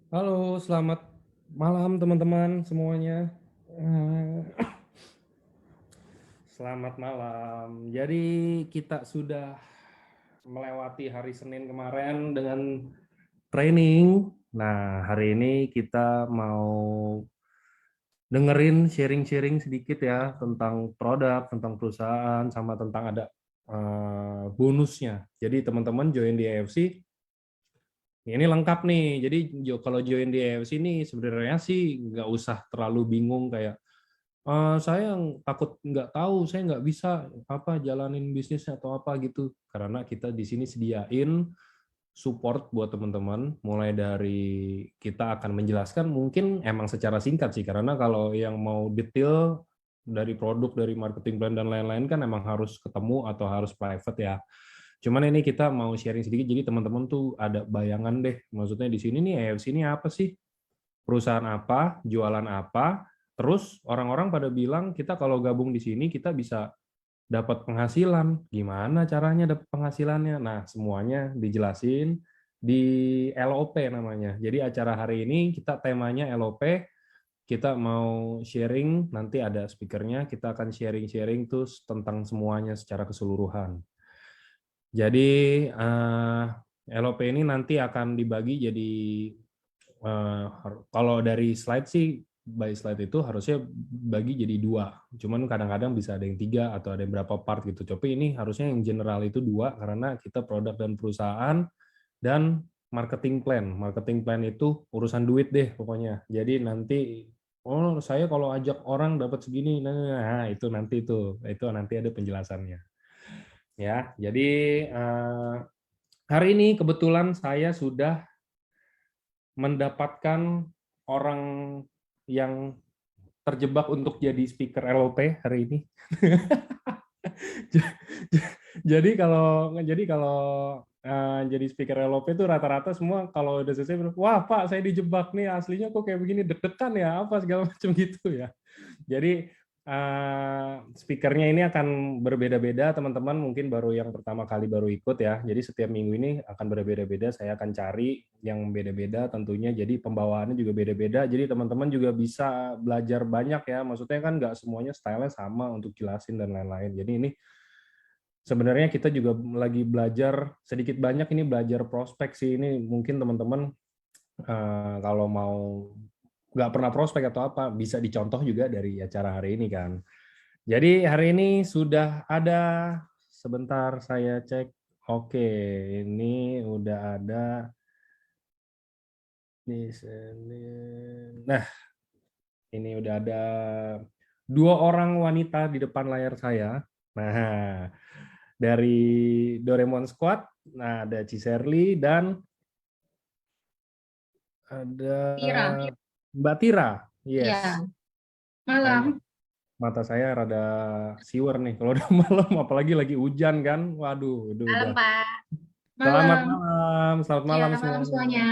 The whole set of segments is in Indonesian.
Halo, selamat malam teman-teman semuanya. Eh, Selamat malam. Jadi kita sudah melewati hari Senin kemarin dengan training. Nah, hari ini kita mau dengerin sharing-sharing sedikit ya tentang produk, tentang perusahaan, sama tentang ada bonusnya. Jadi teman-teman join di AFC ini lengkap nih. Jadi kalau join di AFC ini sebenarnya sih nggak usah terlalu bingung kayak saya takut nggak tahu, saya nggak bisa apa jalanin bisnis atau apa gitu. Karena kita di sini sediain support buat teman-teman, mulai dari kita akan menjelaskan mungkin emang secara singkat sih, karena kalau yang mau detail dari produk, dari marketing plan dan lain-lain kan emang harus ketemu atau harus private ya. Cuman ini kita mau sharing sedikit, jadi teman-teman tuh ada bayangan deh, maksudnya di sini nih AFC ini apa sih? Perusahaan apa, jualan apa, terus orang-orang pada bilang kita kalau gabung di sini kita bisa dapat penghasilan. Gimana caranya dapat penghasilannya? Nah, semuanya dijelasin di LOP namanya. Jadi acara hari ini kita temanya LOP, kita mau sharing, nanti ada speakernya, kita akan sharing-sharing terus tentang semuanya secara keseluruhan. Jadi LOP ini nanti akan dibagi jadi kalau dari slide sih by slide itu harusnya bagi jadi dua. Cuman kadang-kadang bisa ada yang tiga atau ada yang berapa part gitu. Tapi ini harusnya yang general itu dua karena kita produk dan perusahaan dan marketing plan. Marketing plan itu urusan duit deh pokoknya. Jadi nanti oh saya kalau ajak orang dapat segini, nah itu nanti ada penjelasannya. Ya, jadi hari ini kebetulan saya sudah mendapatkan orang yang terjebak untuk jadi speaker LOP hari ini. jadi kalau jadi speaker LOP itu rata-rata semua kalau udah selesai bilang, wah Pak saya dijebak nih aslinya kok kayak begini deg-degan ya apa segala macam gitu ya. Jadi speakernya ini akan berbeda-beda, teman-teman mungkin baru yang pertama kali baru ikut ya. Jadi setiap minggu ini akan berbeda-beda, saya akan cari yang beda-beda tentunya. Jadi pembawaannya juga beda-beda. Jadi teman-teman juga bisa belajar banyak ya. Maksudnya kan nggak semuanya style-nya sama untuk jelasin dan lain-lain. Jadi ini sebenarnya kita juga lagi belajar sedikit banyak ini belajar prospek sih. Ini mungkin teman-teman kalau mau nggak pernah prospek atau apa bisa dicontoh juga dari acara hari ini kan. Jadi hari ini sudah ada, sebentar saya cek. Oke, ini udah ada di sini. Nah, ini udah ada dua orang wanita di depan layar saya. Nah, dari Doraemon Squad, nah ada Ciserly dan ada Tira, Mbak Tira. ya, Yes. Nah, malam. mata saya rada siwer nih kalau udah malam, apalagi lagi hujan kan. Waduh, itu Malam, udah. Pak. Selamat Malam. malam, selamat Ya, malam malam semuanya. semuanya.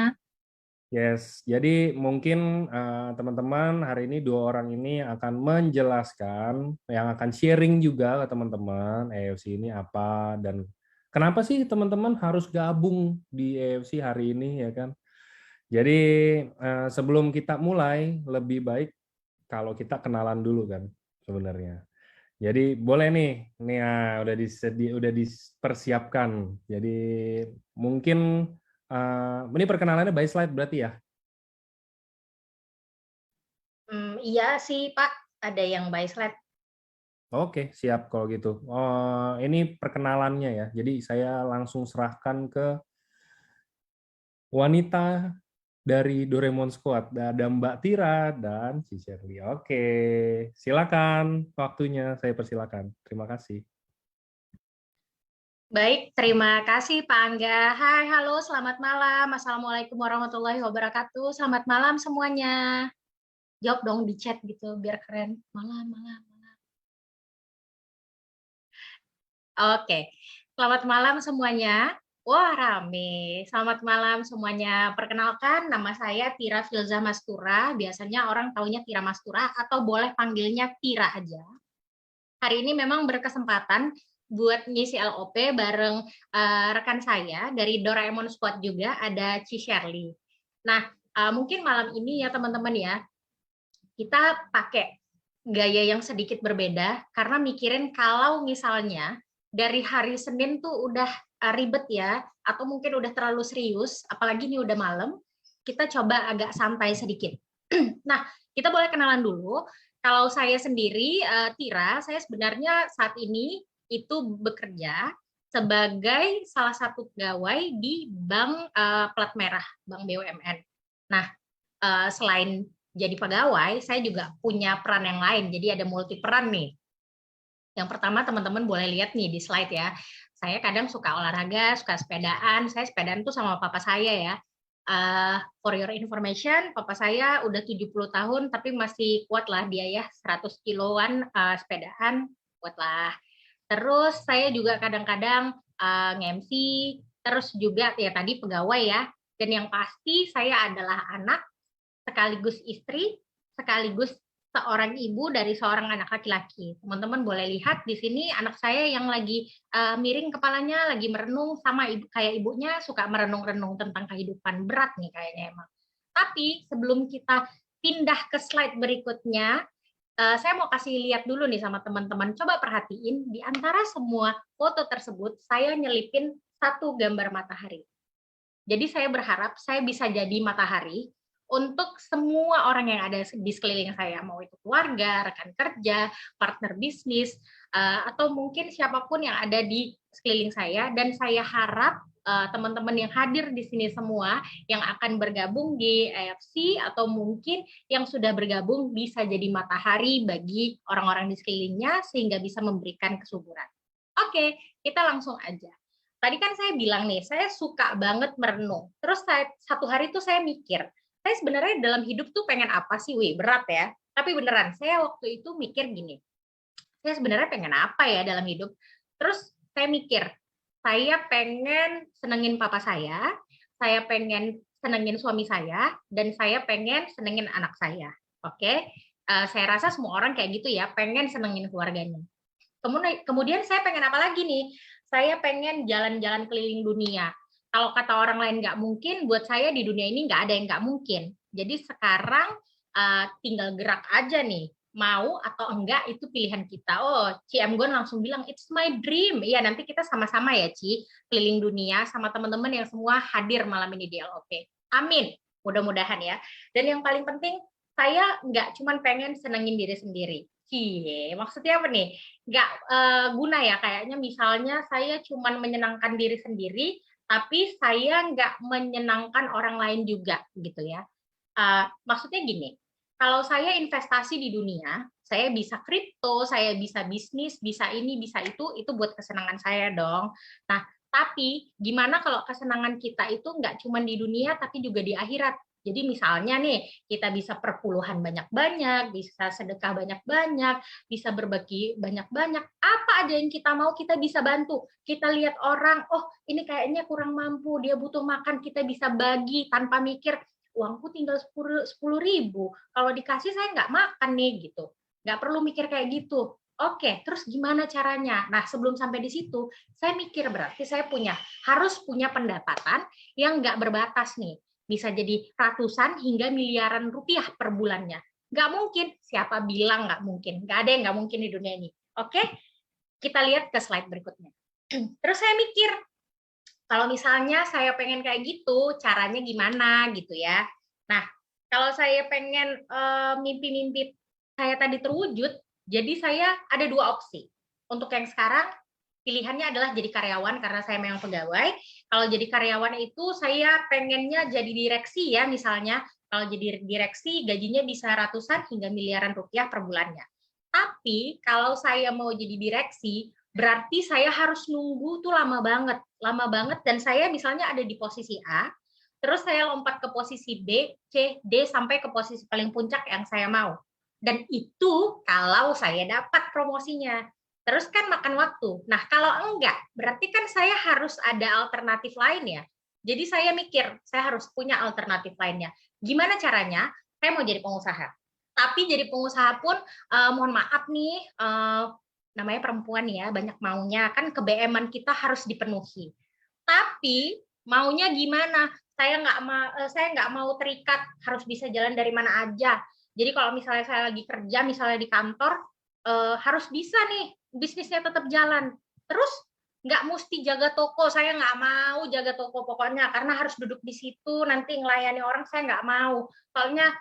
Yes, jadi mungkin teman-teman hari ini dua orang ini akan menjelaskan, yang akan sharing juga ke teman-teman AFC ini apa dan kenapa sih teman-teman harus gabung di AFC hari ini ya kan. Jadi sebelum kita mulai lebih baik kalau kita kenalan dulu kan sebenarnya. Jadi boleh nih udah dipersiapkan. Jadi mungkin ini perkenalannya by slide berarti ya. Iya sih, Pak. Ada yang by slide. Oke, siap kalau gitu. Oh, ini perkenalannya ya. Jadi saya langsung serahkan ke wanita dari Doraemon Squad. Ada Mbak Tira dan si Shirley. Oke, silakan waktunya saya persilakan. Terima kasih. Baik, terima kasih Pak Angga. Hai, halo, selamat malam. Assalamualaikum warahmatullahi wabarakatuh. Selamat malam semuanya. Jawab dong di chat gitu, biar keren. Malam, malam. Oke, selamat malam semuanya. Wah, rame. Selamat malam semuanya. Perkenalkan, nama saya Tira Filza Mastura. Biasanya orang taunya Tira Mastura atau boleh panggilnya Tira aja. Hari ini memang berkesempatan buat ngisi LOP bareng rekan saya dari Doraemon Squad juga, ada Ci Shirley. Nah, Mungkin malam ini ya teman-teman ya, kita pakai gaya yang sedikit berbeda karena mikirin kalau misalnya dari hari Senin tuh udah ribet ya, atau mungkin udah terlalu serius, apalagi ini udah malam, kita coba agak santai sedikit. Nah, kita boleh kenalan dulu. Kalau saya sendiri, Tira, saya sebenarnya saat ini itu bekerja sebagai salah satu pegawai di bank plat merah, bank BUMN. Nah, selain jadi pegawai, saya juga punya peran yang lain. Jadi ada multi peran nih. Yang pertama teman-teman boleh lihat nih di slide ya. Saya kadang suka olahraga, suka sepedaan. Saya sepedaan tuh sama papa saya ya. For your information, papa saya udah 70 tahun tapi masih kuat lah dia ya, 100 kiloan sepedaan, kuat lah. Terus saya juga kadang-kadang nge-MC, terus juga ya tadi pegawai ya. Dan yang pasti saya adalah anak, sekaligus istri, sekaligus seorang ibu dari seorang anak laki-laki. Teman-teman boleh lihat di sini anak saya yang lagi miring kepalanya, lagi merenung sama ibu, kayak ibunya suka merenung-renung tentang kehidupan berat nih kayaknya emang. Tapi sebelum kita pindah ke slide berikutnya, saya mau kasih lihat dulu nih sama teman-teman. Coba perhatiin di antara semua foto tersebut saya nyelipin satu gambar matahari. Jadi saya berharap saya bisa jadi matahari untuk semua orang yang ada di sekeliling saya, mau itu keluarga, rekan kerja, partner bisnis, atau mungkin siapapun yang ada di sekeliling saya. Dan saya harap teman-teman yang hadir di sini semua yang akan bergabung di AFC atau mungkin yang sudah bergabung bisa jadi matahari bagi orang-orang di sekelilingnya sehingga bisa memberikan kesuburan. Oke, kita langsung aja. Tadi kan saya bilang nih, saya suka banget merenung. Terus satu hari tuh saya mikir, saya sebenarnya dalam hidup tuh pengen apa sih? Wih, berat ya. Tapi beneran, saya waktu itu mikir gini, saya sebenarnya pengen apa ya dalam hidup? Terus saya mikir, saya pengen senengin papa saya pengen senengin suami saya, dan saya pengen senengin anak saya. Oke? Saya rasa semua orang kayak gitu ya, pengen senengin keluarganya. Kemudian saya pengen apa lagi nih? Saya pengen jalan-jalan keliling dunia. Kalau kata orang lain nggak mungkin, buat saya di dunia ini nggak ada yang nggak mungkin. Jadi sekarang tinggal gerak aja nih. Mau atau enggak itu pilihan kita. Oh, Ci Emgon langsung bilang, it's my dream. Iya, nanti kita sama-sama ya, Ci, keliling dunia sama teman-teman yang semua hadir malam ini di LOP. Amin. Mudah-mudahan ya. Dan yang paling penting, saya nggak cuma pengen senengin diri sendiri. Cie, maksudnya apa nih? Nggak guna ya, kayaknya misalnya saya cuma menyenangkan diri sendiri, tapi saya nggak menyenangkan orang lain juga, gitu ya. Maksudnya gini, kalau saya investasi di dunia, saya bisa kripto, saya bisa bisnis, bisa ini, bisa itu buat kesenangan saya dong. Nah, tapi gimana kalau kesenangan kita itu nggak cuma di dunia, tapi juga di akhirat? Jadi misalnya nih, kita bisa perpuluhan banyak-banyak, bisa sedekah banyak-banyak, bisa berbagi banyak-banyak. Apa aja yang kita mau, kita bisa bantu. Kita lihat orang, oh ini kayaknya kurang mampu, dia butuh makan, kita bisa bagi tanpa mikir, uangku tinggal 10.000, kalau dikasih saya nggak makan nih gitu, nggak perlu mikir kayak gitu. Oke, terus gimana caranya? Nah, sebelum sampai di situ, saya mikir berarti saya harus punya pendapatan yang nggak berbatas nih, bisa jadi ratusan hingga miliaran rupiah per bulannya. Nggak mungkin, siapa bilang nggak mungkin? Nggak ada yang nggak mungkin di dunia ini. Oke, kita lihat ke slide berikutnya. Terus saya mikir, kalau misalnya saya pengen kayak gitu, caranya gimana gitu ya. Nah, kalau saya pengen mimpi-mimpi saya tadi terwujud, jadi saya ada dua opsi. Untuk yang sekarang, pilihannya adalah jadi karyawan karena saya memang pegawai. Kalau jadi karyawan itu saya pengennya jadi direksi ya misalnya. Kalau jadi direksi gajinya bisa ratusan hingga miliaran rupiah per bulannya. Tapi kalau saya mau jadi direksi, berarti saya harus nunggu tuh lama banget, dan saya misalnya ada di posisi A, terus saya lompat ke posisi B, C, D sampai ke posisi paling puncak yang saya mau. Dan itu kalau saya dapat promosinya. Terus kan makan waktu. Nah, kalau enggak, berarti kan saya harus ada alternatif lain ya. Jadi saya mikir, saya harus punya alternatif lainnya. Gimana caranya? Saya mau jadi pengusaha. Tapi jadi pengusaha pun, mohon maaf nih, namanya perempuan ya, banyak maunya, kan KBM-an kita harus dipenuhi. Tapi maunya gimana? saya nggak mau terikat harus bisa jalan dari mana aja. Jadi kalau misalnya saya lagi kerja, misalnya di kantor, harus bisa nih bisnisnya tetap jalan. Terus nggak mesti jaga toko, saya nggak mau jaga toko pokoknya karena harus duduk di situ nanti ngelayani orang, saya nggak mau. Soalnya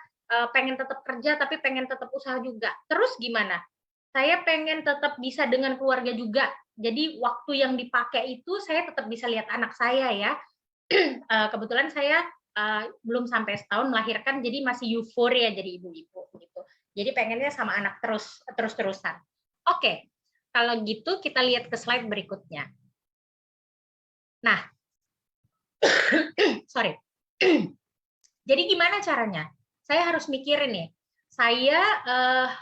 pengen tetap kerja tapi pengen tetap usaha juga. Terus gimana? Saya pengen tetap bisa dengan keluarga juga. Jadi waktu yang dipakai itu saya tetap bisa lihat anak saya ya. Kebetulan saya belum sampai setahun melahirkan, jadi masih euforia jadi ibu-ibu gitu. Jadi pengennya sama anak terus-terusan. Oke, kalau gitu kita lihat ke slide berikutnya. Nah, sorry. Jadi gimana caranya? Saya harus mikirin nih. Saya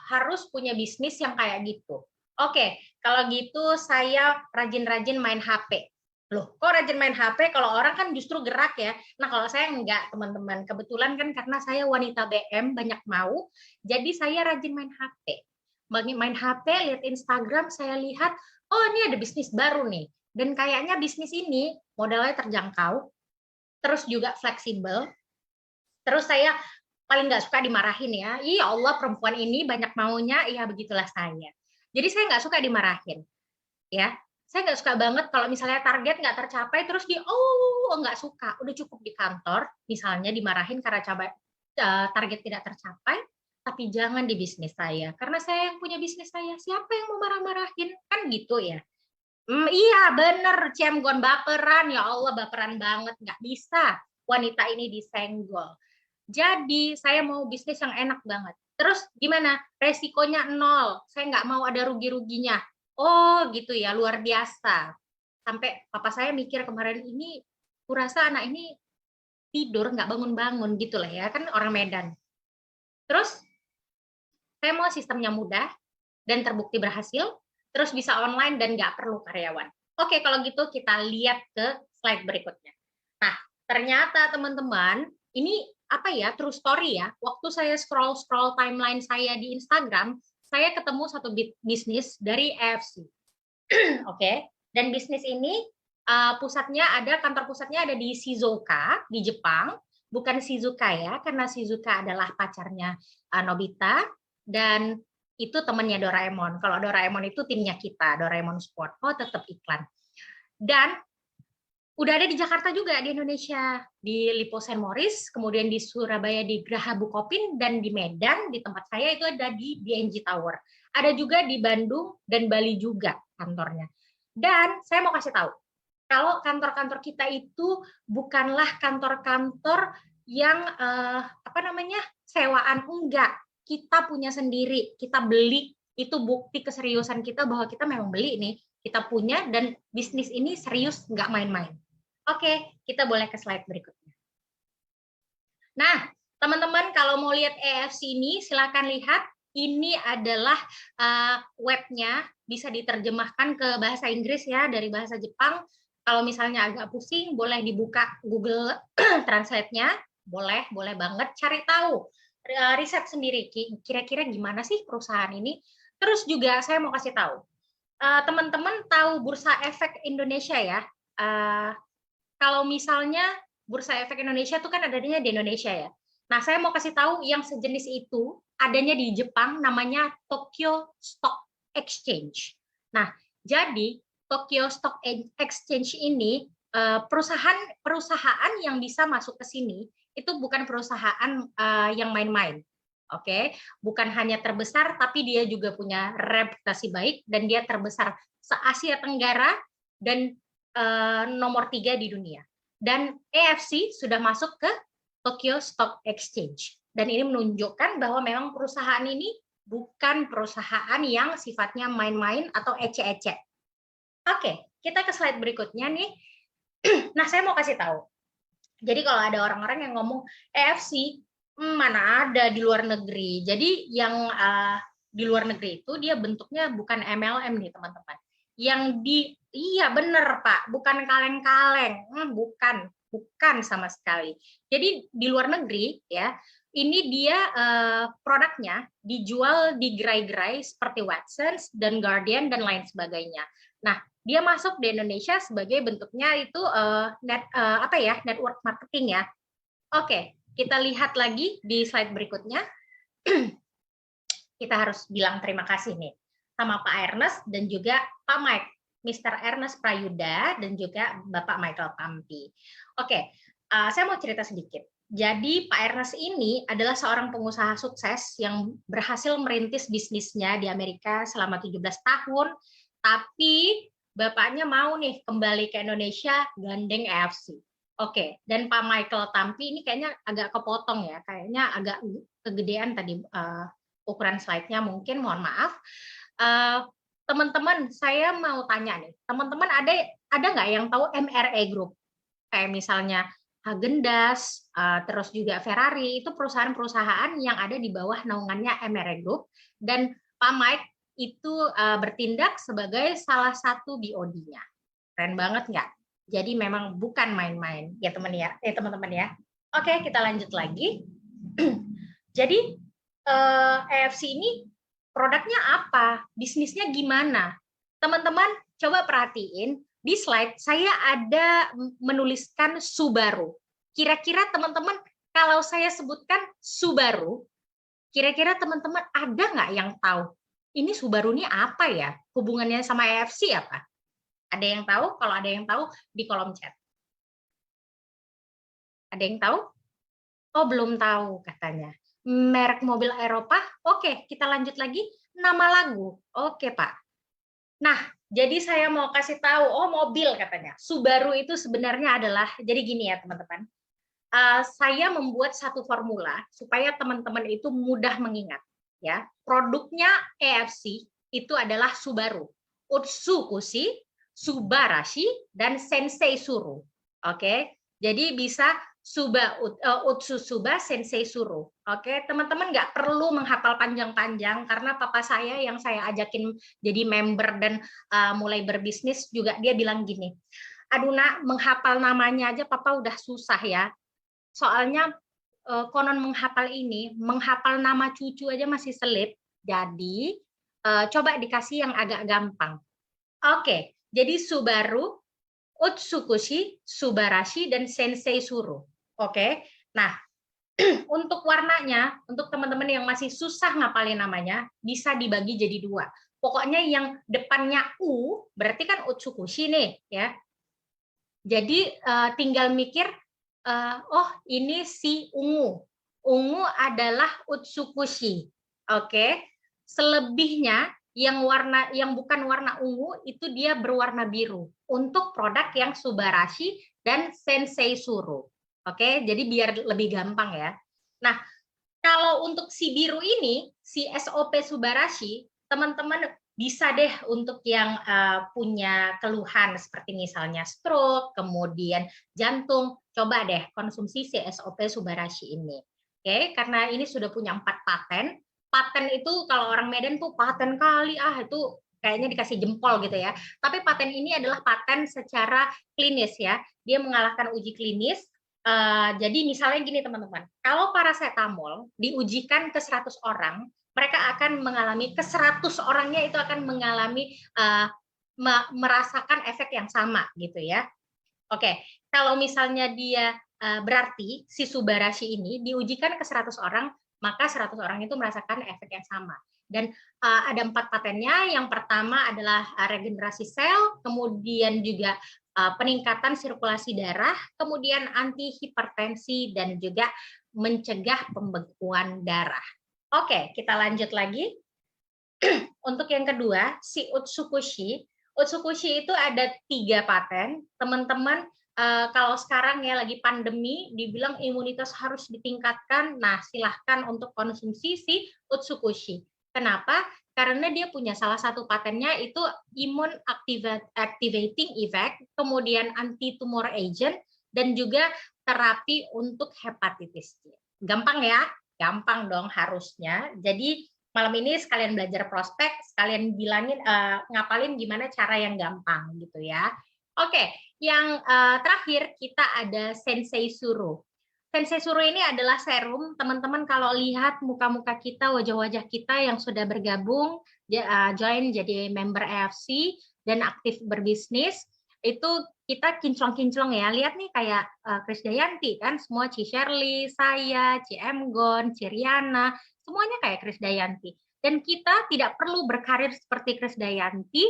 harus punya bisnis yang kayak gitu. Oke, kalau gitu saya rajin-rajin main HP. Loh, kok rajin main HP? Kalau orang kan justru gerak ya. Nah, kalau saya enggak, teman-teman. Kebetulan kan karena saya wanita BM, banyak mau, jadi saya rajin main HP. Main HP, lihat Instagram, saya lihat, oh ini ada bisnis baru nih. Dan kayaknya bisnis ini modalnya terjangkau, terus juga fleksibel. Terus saya paling nggak suka dimarahin ya. Iya Allah, perempuan ini banyak maunya, ya begitulah saya. Jadi saya nggak suka dimarahin. Ya, saya nggak suka banget kalau misalnya target nggak tercapai terus nggak suka, udah cukup di kantor misalnya dimarahin karena target tidak tercapai, tapi jangan di bisnis saya karena saya yang punya bisnis saya, siapa yang mau marah-marahin kan gitu ya. Iya bener, cemgon baperan, ya Allah baperan banget, nggak bisa wanita ini disenggol. Jadi saya mau bisnis yang enak banget. Terus gimana? Resikonya nol. Saya nggak mau ada rugi-ruginya. Oh gitu ya, luar biasa. Sampai papa saya mikir kemarin ini, kurasa anak ini tidur nggak bangun-bangun gitu lah ya, kan orang Medan. Terus saya mau sistemnya mudah dan terbukti berhasil, terus bisa online dan nggak perlu karyawan. Oke, kalau gitu kita lihat ke slide berikutnya. Nah, ternyata teman-teman, ini apa ya, true story ya. Waktu saya scroll timeline saya di Instagram, saya ketemu satu bisnis dari AFC. Oke, dan bisnis ini kantor pusatnya ada di Shizuoka di Jepang, bukan Shizuka ya, karena Shizuka adalah pacarnya Nobita dan itu temannya Doraemon. Kalau Doraemon itu timnya kita, Doraemon Sport. Oh, tetap iklan. Dan udah ada di Jakarta juga, di Indonesia, di Lipo Saint Maurice, kemudian di Surabaya di Graha Bukopin, dan di Medan, di tempat saya itu ada di BNG Tower. Ada juga di Bandung dan Bali juga kantornya. Dan saya mau kasih tahu, kalau kantor-kantor kita itu bukanlah kantor-kantor yang sewaan, enggak. Kita punya sendiri, kita beli, itu bukti keseriusan kita bahwa kita memang beli nih, kita punya dan bisnis ini serius, nggak main-main. Oke, kita boleh ke slide berikutnya. Nah, teman-teman kalau mau lihat EFC ini, silakan lihat. Ini adalah webnya, bisa diterjemahkan ke bahasa Inggris ya, dari bahasa Jepang. Kalau misalnya agak pusing, boleh dibuka Google Translate-nya, boleh banget cari tahu. Riset sendiri, kira-kira gimana sih perusahaan ini. Terus juga saya mau kasih tahu, teman-teman tahu Bursa Efek Indonesia ya. Kalau misalnya Bursa Efek Indonesia itu kan adanya di Indonesia ya. Nah, saya mau kasih tahu yang sejenis itu adanya di Jepang, namanya Tokyo Stock Exchange. Nah, jadi Tokyo Stock Exchange ini perusahaan yang bisa masuk ke sini itu bukan perusahaan yang main-main. Oke, bukan hanya terbesar, tapi dia juga punya reputasi baik dan dia terbesar se-Asia Tenggara dan nomor 3 di dunia. Dan EFC sudah masuk ke Tokyo Stock Exchange. Dan ini menunjukkan bahwa memang perusahaan ini bukan perusahaan yang sifatnya main-main atau ece-ece. Oke, kita ke slide berikutnya nih. Nah, saya mau kasih tahu. Jadi kalau ada orang-orang yang ngomong EFC, mana ada di luar negeri. Jadi yang di luar negeri itu dia bentuknya bukan MLM nih teman-teman. Iya bener Pak, bukan kaleng-kaleng, bukan sama sekali. Jadi di luar negeri ya, ini dia produknya dijual di gerai-gerai seperti Watsons dan Guardian dan lain sebagainya. Nah, dia masuk di Indonesia sebagai bentuknya itu network marketing ya. Oke, kita lihat lagi di slide berikutnya. Kita harus bilang terima kasih nih sama Pak Ernest dan juga Pak Mike, Mr. Ernest Prayuda dan juga Bapak Michael Tampi. Oke, saya mau cerita sedikit. Jadi Pak Ernest ini adalah seorang pengusaha sukses yang berhasil merintis bisnisnya di Amerika selama 17 tahun, tapi bapaknya mau nih kembali ke Indonesia gandeng EFC. Oke, dan Pak Michael Tampi ini kayaknya agak kepotong ya, kayaknya agak kegedean tadi ukuran slide-nya mungkin, mohon maaf. Teman-teman, saya mau tanya nih, teman-teman ada nggak yang tahu MRE Group? Kayak misalnya Häagen-Dazs, terus juga Ferrari, itu perusahaan-perusahaan yang ada di bawah naungannya MRE Group, dan Pak Mike itu bertindak sebagai salah satu BOD-nya. Keren banget nggak? Jadi memang bukan main-main ya teman-teman ya. Oke, kita lanjut lagi. Jadi EFC ini produknya apa? Bisnisnya gimana? Teman-teman coba perhatiin di slide saya ada menuliskan Subaru. Kira-kira teman-teman kalau saya sebutkan Subaru, kira-kira teman-teman ada nggak yang tahu? Ini Subaru ini apa ya? Hubungannya sama EFC apa? Ada yang tahu? Kalau ada yang tahu, di kolom chat. Ada yang tahu? Oh, belum tahu katanya. Merek mobil Eropa? Oke, kita lanjut lagi. Nama lagu? Oke, Pak. Nah, jadi saya mau kasih tahu, oh mobil katanya. Subaru itu sebenarnya adalah, jadi gini ya teman-teman. Saya membuat satu formula supaya teman-teman itu mudah mengingat. Ya, produknya EFC itu adalah Subaru, Utsukushi, Subarashi, dan Sensei Suru. Oke, jadi bisa Utsusuba Sensei Suru. Oke, teman-teman nggak perlu menghafal panjang-panjang karena papa saya yang saya ajakin jadi member dan mulai berbisnis juga dia bilang gini, aduh nak, menghafal namanya aja papa udah susah ya. Soalnya konon menghafal ini, menghafal nama cucu aja masih selip. Jadi coba dikasih yang agak gampang. Oke, jadi Subaru, Utsukushi, Subarashi, dan Sensei Suru. Oke, nah untuk warnanya, untuk teman-teman yang masih susah ngapalin namanya, bisa dibagi jadi dua. Pokoknya yang depannya U, berarti kan Utsukushi nih, ya. Jadi tinggal mikir, oh ini si ungu. Ungu adalah Utsukushi. Oke, selebihnya yang bukan warna ungu itu dia berwarna biru untuk produk yang Subarashi dan Sensei Suru. Oke, jadi biar lebih gampang ya. Nah, kalau untuk si biru ini, si SOP Subarashi, teman-teman bisa deh untuk yang punya keluhan seperti misalnya stroke, kemudian jantung, coba deh konsumsi si SOP Subarashi ini. Oke, karena ini sudah punya 4 paten. Paten itu kalau orang Medan tuh paten kali, itu kayaknya dikasih jempol gitu ya. Tapi paten ini adalah paten secara klinis ya. Dia mengalahkan uji klinis. Jadi misalnya gini teman-teman, kalau paracetamol diujikan ke 100 orang, mereka akan mengalami, ke 100 orangnya itu akan mengalami merasakan efek yang sama gitu ya. Oke, kalau misalnya dia berarti si Subarashi ini diujikan ke 100 orang, maka 100 orang itu merasakan efek yang sama. Dan ada 4 patennya. Yang pertama adalah regenerasi sel, kemudian juga peningkatan sirkulasi darah, kemudian anti hipertensi, dan juga mencegah pembekuan darah. Oke, kita lanjut lagi. Untuk yang kedua, si Utsukushi. Utsukushi itu ada 3 paten. Teman-teman, kalau sekarang ya lagi pandemi, dibilang imunitas harus ditingkatkan, nah silahkan untuk konsumsi si Utsukushi. Kenapa? Karena dia punya salah satu patennya itu immune activating effect, kemudian anti-tumor agent, dan juga terapi untuk hepatitis. Gampang ya? Gampang dong harusnya. Jadi malam ini sekalian belajar prospek, sekalian bilangin, ngapalin gimana cara yang gampang gitu ya. Oke, yang terakhir kita ada Sensei Suru. Sensei Suru ini adalah serum, teman-teman kalau lihat muka-muka kita, wajah-wajah kita yang sudah bergabung, join jadi member EFC, dan aktif berbisnis, itu kita kinclong-kinclong ya. Lihat nih kayak Krisdayanti kan, semua Ci Shirley, saya, Ci Emgon, Ci Riana, semuanya kayak Krisdayanti. Dan kita tidak perlu berkarir seperti Krisdayanti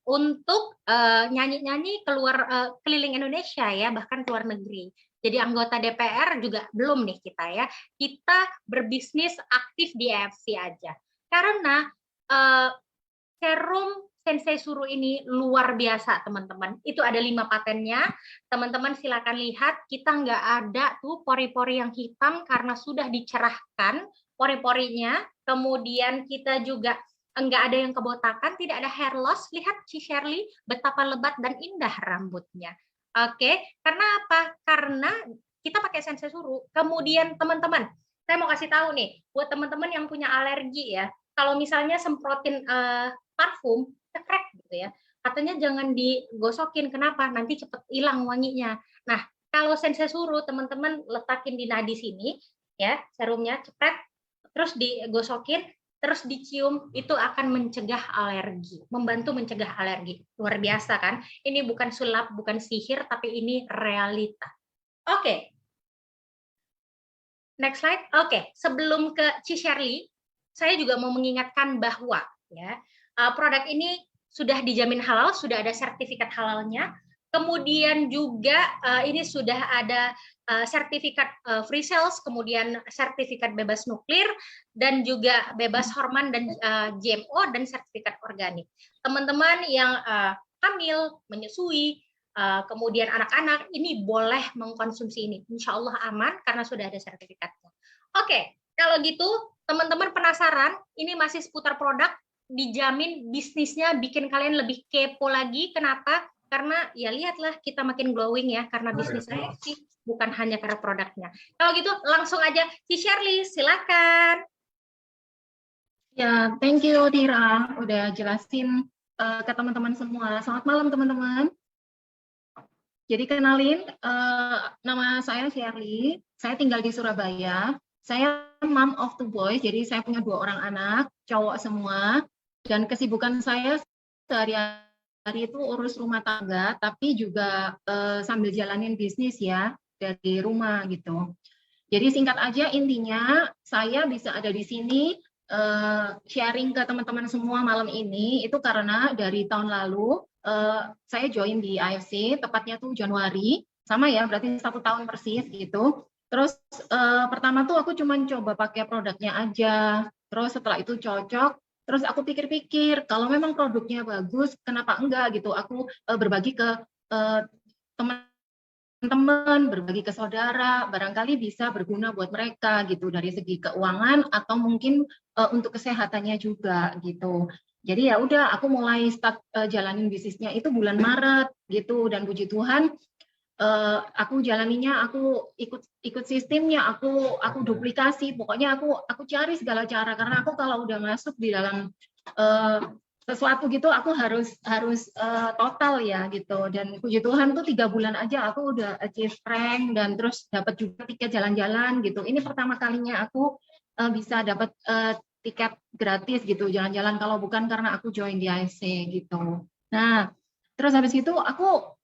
untuk nyanyi-nyanyi keluar keliling Indonesia ya, bahkan keluar negeri. Jadi anggota DPR juga belum nih kita ya. Kita berbisnis aktif di EFC aja. Karena serum Sensei Suru ini luar biasa, teman-teman. Itu ada 5 patennya. Teman-teman silakan lihat, kita nggak ada tuh pori-pori yang hitam karena sudah dicerahkan pori-porinya. Kemudian kita juga nggak ada yang kebotakan, tidak ada hair loss. Lihat Ci Shirley, betapa lebat dan indah rambutnya. Oke, karena apa? Karena kita pakai Sensei Suru. Kemudian teman-teman, saya mau kasih tahu nih, buat teman-teman yang punya alergi ya, kalau misalnya semprotin parfum, cekrek gitu ya, katanya jangan digosokin. Kenapa? Nanti cepet hilang wanginya. Nah, kalau Sensei Suru, teman-teman letakin di nadi sini, ya, serumnya cekrek, terus digosokin, terus dicium, itu akan mencegah alergi, membantu mencegah alergi. Luar biasa kan? Ini bukan sulap, bukan sihir, tapi ini realita. Oke. Next slide. Oke, sebelum ke Ci Shirley, saya juga mau mengingatkan bahwa ya, produk ini sudah dijamin halal, sudah ada sertifikat halalnya. Kemudian juga ini sudah ada sertifikat free sales, kemudian sertifikat bebas nuklir, dan juga bebas hormon dan GMO, dan sertifikat organik. Teman-teman yang hamil, menyusui, kemudian anak-anak, ini boleh mengkonsumsi ini. Insya Allah aman karena sudah ada sertifikatnya. Oke, kalau gitu teman-teman penasaran, ini masih seputar produk, dijamin bisnisnya bikin kalian lebih kepo lagi. Kenapa? Karena ya lihatlah kita makin glowing ya, karena bisnis saya sih, bukan hanya karena produknya. Kalau gitu langsung aja, Ci Shirley, silakan. Ya, thank you Tira, udah jelasin ke teman-teman semua. Selamat malam teman-teman. Jadi kenalin, nama saya Shirley, saya tinggal di Surabaya. Saya mom of two boys, jadi saya punya 2 orang anak, cowok semua. Dan kesibukan saya sehari-hari itu urus rumah tangga, tapi juga sambil jalanin bisnis ya, dari rumah gitu. Jadi singkat aja intinya, saya bisa ada di sini sharing ke teman-teman semua malam ini, itu karena dari tahun lalu saya join di AFC, tepatnya tuh Januari, sama ya, berarti 1 tahun persis gitu. Terus pertama tuh aku cuma coba pakai produknya aja, terus setelah itu cocok, terus aku pikir-pikir kalau memang produknya bagus, kenapa enggak gitu, aku berbagi ke teman-teman, berbagi ke saudara, barangkali bisa berguna buat mereka gitu, dari segi keuangan atau mungkin untuk kesehatannya juga gitu. Jadi ya udah, aku mulai start jalanin bisnisnya itu bulan Maret gitu, dan puji Tuhan aku jalaninya, aku ikut sistemnya, aku duplikasi, pokoknya aku cari segala cara, karena aku kalau udah masuk di dalam sesuatu gitu, aku harus total ya gitu. Dan puji Tuhan tuh 3 bulan aja aku udah achieve rank, dan terus dapat juga tiket jalan-jalan gitu. Ini pertama kalinya aku bisa dapat tiket gratis gitu, jalan-jalan, kalau bukan karena aku join di AFC gitu. Nah, terus habis itu aku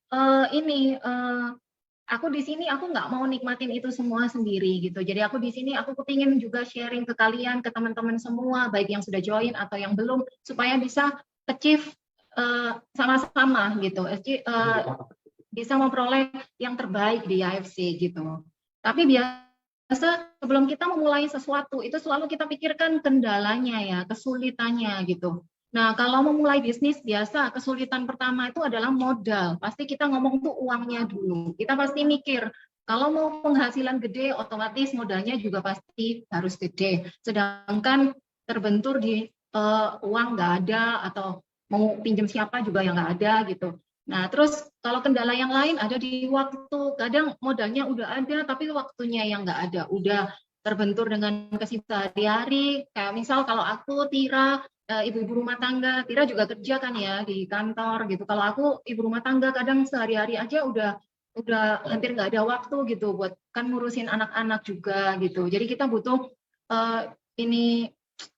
aku di sini aku nggak mau nikmatin itu semua sendiri gitu. Jadi aku di sini aku kepingin juga sharing ke kalian, ke teman-teman semua, baik yang sudah join atau yang belum, supaya bisa achieve sama-sama gitu, bisa memperoleh yang terbaik di AFC gitu. Tapi biasa sebelum kita memulai sesuatu itu selalu kita pikirkan kendalanya ya, kesulitannya gitu. Nah, kalau memulai bisnis biasa, kesulitan pertama itu adalah modal. Pasti kita ngomong tuh uangnya dulu. Kita pasti mikir, kalau mau penghasilan gede, otomatis modalnya juga pasti harus gede. Sedangkan terbentur di uang nggak ada, atau mau pinjam siapa juga yang nggak ada gitu. Nah, terus kalau kendala yang lain ada di waktu. Kadang modalnya udah ada, tapi waktunya yang nggak ada. Udah terbentur dengan kesibukan sehari-hari. Kayak misal kalau aku, Tira, ibu-ibu rumah tangga, Tira juga kerja kan ya di kantor gitu. Kalau aku ibu rumah tangga, kadang sehari-hari aja udah hampir nggak ada waktu gitu buat kan ngurusin anak-anak juga gitu. Jadi kita butuh ini,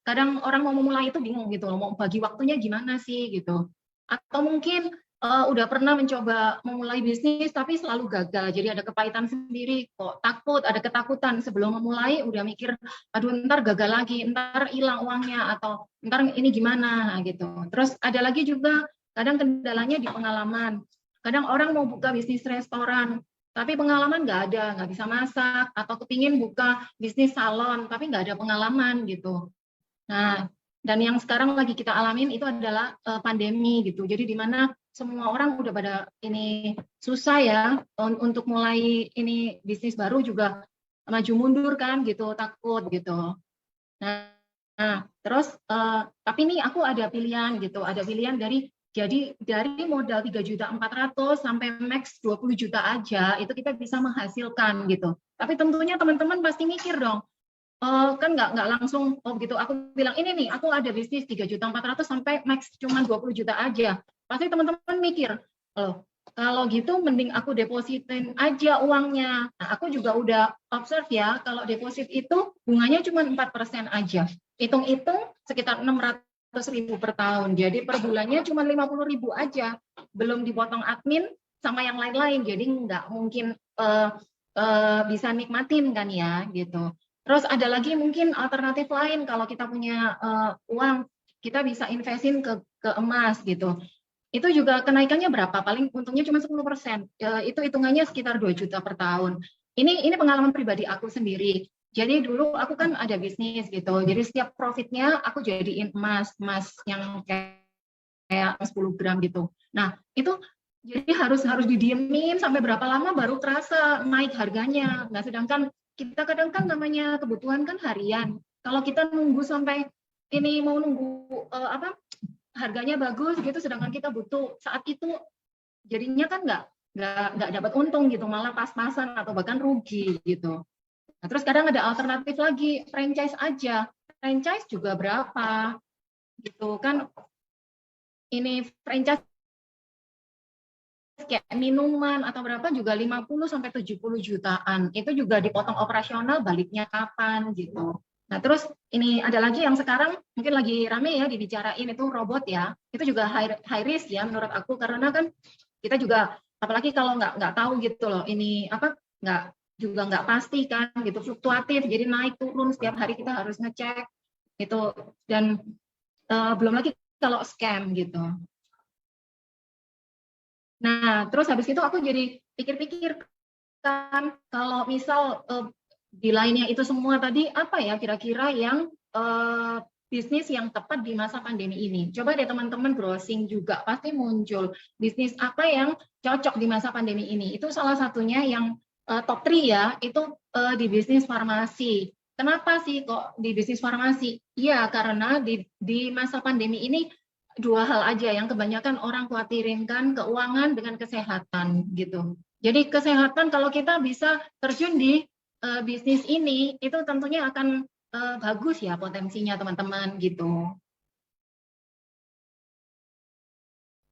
kadang orang mau memulai itu bingung gitu, mau bagi waktunya gimana sih gitu. atau mungkin udah pernah mencoba memulai bisnis tapi selalu gagal, jadi ada kepahitan sendiri, kok takut, ada ketakutan sebelum memulai, udah mikir, aduh ntar gagal lagi, ntar hilang uangnya, atau ntar ini gimana gitu. Terus ada lagi juga kadang kendalanya di pengalaman. Kadang orang mau buka bisnis restoran, tapi pengalaman nggak ada, nggak bisa masak, atau kepingin buka bisnis salon, tapi nggak ada pengalaman gitu. Nah, dan yang sekarang lagi kita alamin itu adalah pandemi gitu. Jadi di mana semua orang udah pada ini susah ya untuk mulai ini bisnis baru juga maju mundur kan gitu, takut gitu. Nah, terus tapi nih aku ada pilihan gitu, ada pilihan jadi dari modal 3.400.000 sampai max 20 juta aja itu kita bisa menghasilkan gitu. Tapi tentunya teman-teman pasti mikir dong, kan nggak langsung gitu aku bilang ini nih aku ada bisnis 3.400.000 sampai max cuma 20 juta aja. Pasti teman-teman mikir, loh kalau gitu mending aku depositin aja uangnya. Nah, aku juga udah observe ya, kalau deposit itu bunganya cuma 4% aja. Hitung-hitung sekitar 600.000 per tahun. Jadi per bulannya cuma 50.000 aja. Belum dipotong admin sama yang lain-lain. Jadi nggak mungkin bisa nikmatin kan ya gitu. Terus ada lagi mungkin alternatif lain kalau kita punya uang, kita bisa investin ke emas gitu. Itu juga kenaikannya berapa? Paling untungnya cuma 10%. Itu hitungannya sekitar 2 juta per tahun. Ini pengalaman pribadi aku sendiri. Jadi dulu aku kan ada bisnis gitu. Jadi setiap profitnya aku jadiin emas yang kayak 10 gram gitu. Nah, itu jadi harus didiemin sampai berapa lama baru terasa naik harganya. Nah, sedangkan kita kadang kan namanya kebutuhan kan harian. Kalau kita nunggu sampai ini mau nunggu harganya bagus gitu, sedangkan kita butuh saat itu, jadinya kan nggak dapat untung gitu, malah pas-pasan atau bahkan rugi gitu. Nah, terus kadang ada alternatif lagi, franchise aja. Franchise juga berapa gitu kan, ini franchise kayak minuman atau berapa juga 50 sampai 70 jutaan. Itu juga dipotong operasional, baliknya kapan gitu. Nah, terus ini ada lagi yang sekarang mungkin lagi rame ya dibicarain, itu robot ya. Itu juga high risk ya menurut aku, karena kan kita juga apalagi kalau nggak tahu gitu loh, ini nggak pasti kan gitu, fluktuatif, jadi naik turun setiap hari kita harus ngecek gitu. Dan belum lagi kalau scam gitu. Nah, terus habis itu aku jadi pikir-pikir kan, kalau misal di lainnya itu semua tadi, apa ya kira-kira yang bisnis yang tepat di masa pandemi ini. Coba deh teman-teman browsing juga, pasti muncul bisnis apa yang cocok di masa pandemi ini. Itu salah satunya yang top 3 ya, itu di bisnis farmasi. Kenapa sih kok di bisnis farmasi? Iya, karena di masa pandemi ini dua hal aja yang kebanyakan orang khawatirin kan, keuangan dengan kesehatan gitu. Jadi kesehatan kalau kita bisa terjun di bisnis ini, itu tentunya akan bagus ya potensinya teman-teman gitu.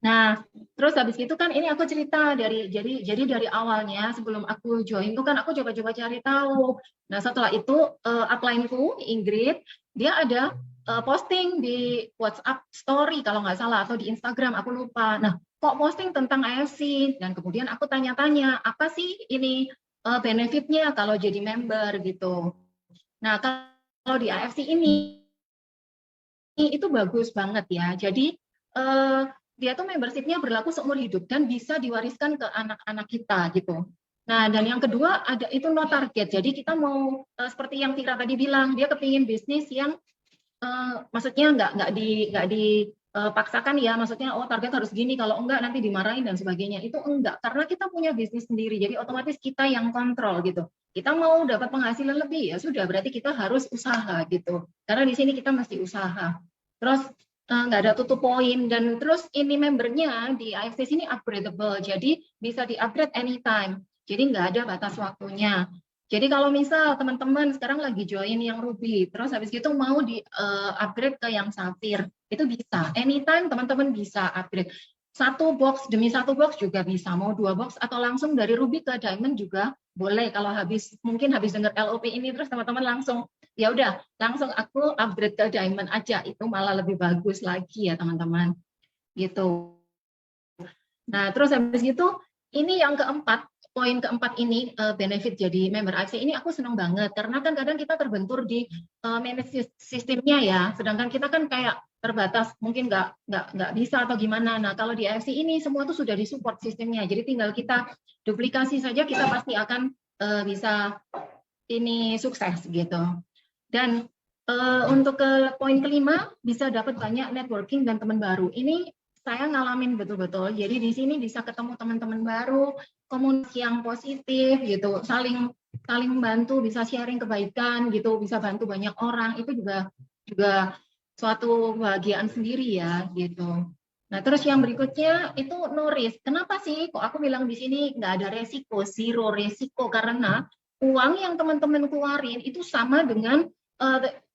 Nah, terus habis itu kan ini aku cerita jadi dari awalnya sebelum aku join itu kan aku coba-coba cari tahu. Nah, setelah itu upline-ku Ingrid, dia ada posting di WhatsApp story kalau nggak salah, atau di Instagram, aku lupa. Nah, kok posting tentang AFC, dan kemudian aku tanya-tanya apa sih ini benefitnya kalau jadi member gitu. Nah, kalau di AFC ini itu bagus banget ya. Jadi dia tuh membershipnya berlaku seumur hidup dan bisa diwariskan ke anak-anak kita gitu. Nah, dan yang kedua ada itu no target. Jadi kita mau seperti yang Tira tadi bilang, dia kepingin bisnis yang maksudnya nggak dipaksakan ya, maksudnya oh target harus gini, kalau enggak nanti dimarahin dan sebagainya. Itu enggak, karena kita punya bisnis sendiri, jadi otomatis kita yang kontrol gitu. Kita mau dapat penghasilan lebih ya sudah, berarti kita harus usaha gitu. Karena di sini kita mesti usaha. Terus nggak ada tutup poin, dan terus ini membernya di AFC sini upgradable, jadi bisa di-upgrade anytime. Jadi nggak ada batas waktunya. Jadi kalau misal teman-teman sekarang lagi join yang Ruby, terus habis itu mau di-upgrade ke yang Sapphire, itu bisa. Anytime teman-teman bisa upgrade. Satu box demi satu box juga bisa. Mau 2 box atau langsung dari Ruby ke Diamond juga boleh. Kalau mungkin habis dengar LOP ini terus teman-teman langsung, ya udah langsung aku upgrade ke Diamond aja, itu malah lebih bagus lagi ya teman-teman. Gitu. Nah, terus habis itu ini yang keempat, poin keempat ini benefit jadi member AFC ini aku senang banget karena kan kadang kita terbentur di manage sistemnya ya, sedangkan kita kan kayak terbatas mungkin nggak bisa atau gimana. Nah, kalau di AFC ini semua tuh sudah disupport sistemnya, jadi tinggal kita duplikasi saja kita pasti akan bisa ini sukses gitu. Dan untuk ke poin kelima bisa dapat banyak networking dan teman baru. Ini saya ngalamin betul-betul. Jadi di sini bisa ketemu teman-teman baru, komunikasi yang positif gitu, saling membantu, bisa sharing kebaikan gitu, bisa bantu banyak orang. Itu juga suatu kebahagiaan sendiri ya gitu. Nah, terus yang berikutnya itu no risk. Kenapa sih kok aku bilang di sini nggak ada resiko, zero resiko, karena uang yang teman-teman keluarin itu sama dengan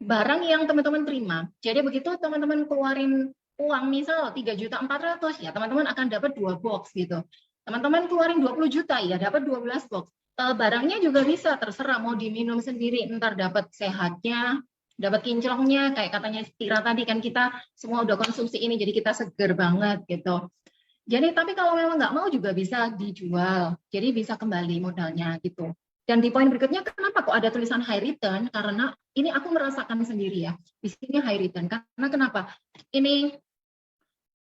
barang yang teman-teman terima. Jadi begitu teman-teman keluarin uang misal 3.400.000 ya teman-teman akan dapat 2 box gitu. Teman-teman keluarin 20 juta ya dapat 12 box. Barangnya juga bisa terserah mau diminum sendiri, ntar dapat sehatnya, dapat kinclongnya, kayak katanya Tira tadi kan kita semua udah konsumsi ini jadi kita seger banget gitu. Jadi tapi kalau memang nggak mau juga bisa dijual, jadi bisa kembali modalnya gitu. Dan di poin berikutnya, kenapa kok ada tulisan high return? Karena ini aku merasakan sendiri ya, di sini high return. Karena kenapa? Ini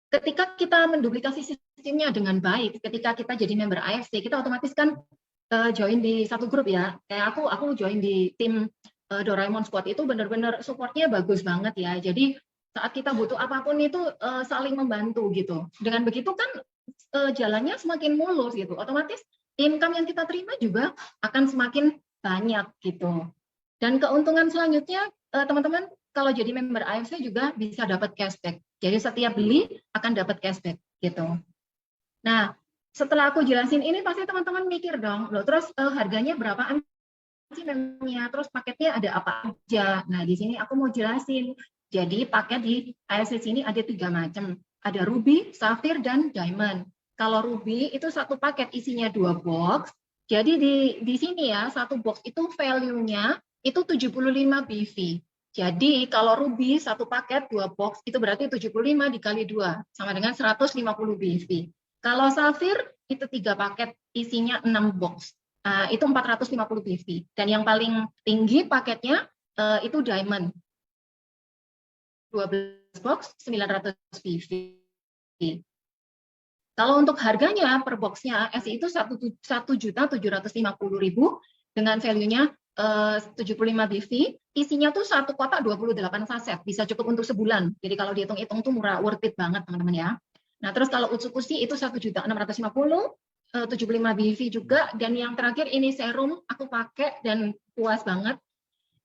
ketika kita menduplikasi sistemnya dengan baik, ketika kita jadi member AFC, kita otomatis kan join di satu grup ya. Kayak aku join di tim Doraemon Squad itu benar-benar supportnya bagus banget ya. Jadi saat kita butuh apapun itu saling membantu gitu. Dengan begitu kan jalannya semakin mulus gitu. Otomatis income yang kita terima juga akan semakin banyak gitu. Dan keuntungan selanjutnya teman-teman kalau jadi member AFC juga bisa dapat cashback. Jadi setiap beli akan dapat cashback gitu. Nah, setelah aku jelasin ini pasti teman-teman mikir dong, loh terus harganya berapaan sih memangnya? Terus paketnya ada apa aja? Nah, di sini aku mau jelasin. Jadi paket di AFC ini ada 3 macam. Ada Ruby, Sapphire, dan Diamond. Kalau Ruby itu satu paket isinya 2 box. Jadi di sini ya, satu box itu value-nya itu 75 BV. Jadi kalau Ruby satu paket 2 box itu berarti 75 dikali 2 sama dengan 150 BV. Kalau Sapphire itu 3 paket isinya 6 box. Itu 450 BV. Dan yang paling tinggi paketnya itu Diamond. 12 box 900 BV. Kalau untuk harganya per boxnya SI itu 1.750.000 dengan value-nya 75 BV, isinya tuh satu kotak 28 saset, bisa cukup untuk sebulan. Jadi kalau dihitung-hitung tuh murah, worth it banget teman-teman ya. Nah terus kalau Utsukushi itu 1.650.000, 75 BV juga, dan yang terakhir ini serum aku pakai dan puas banget.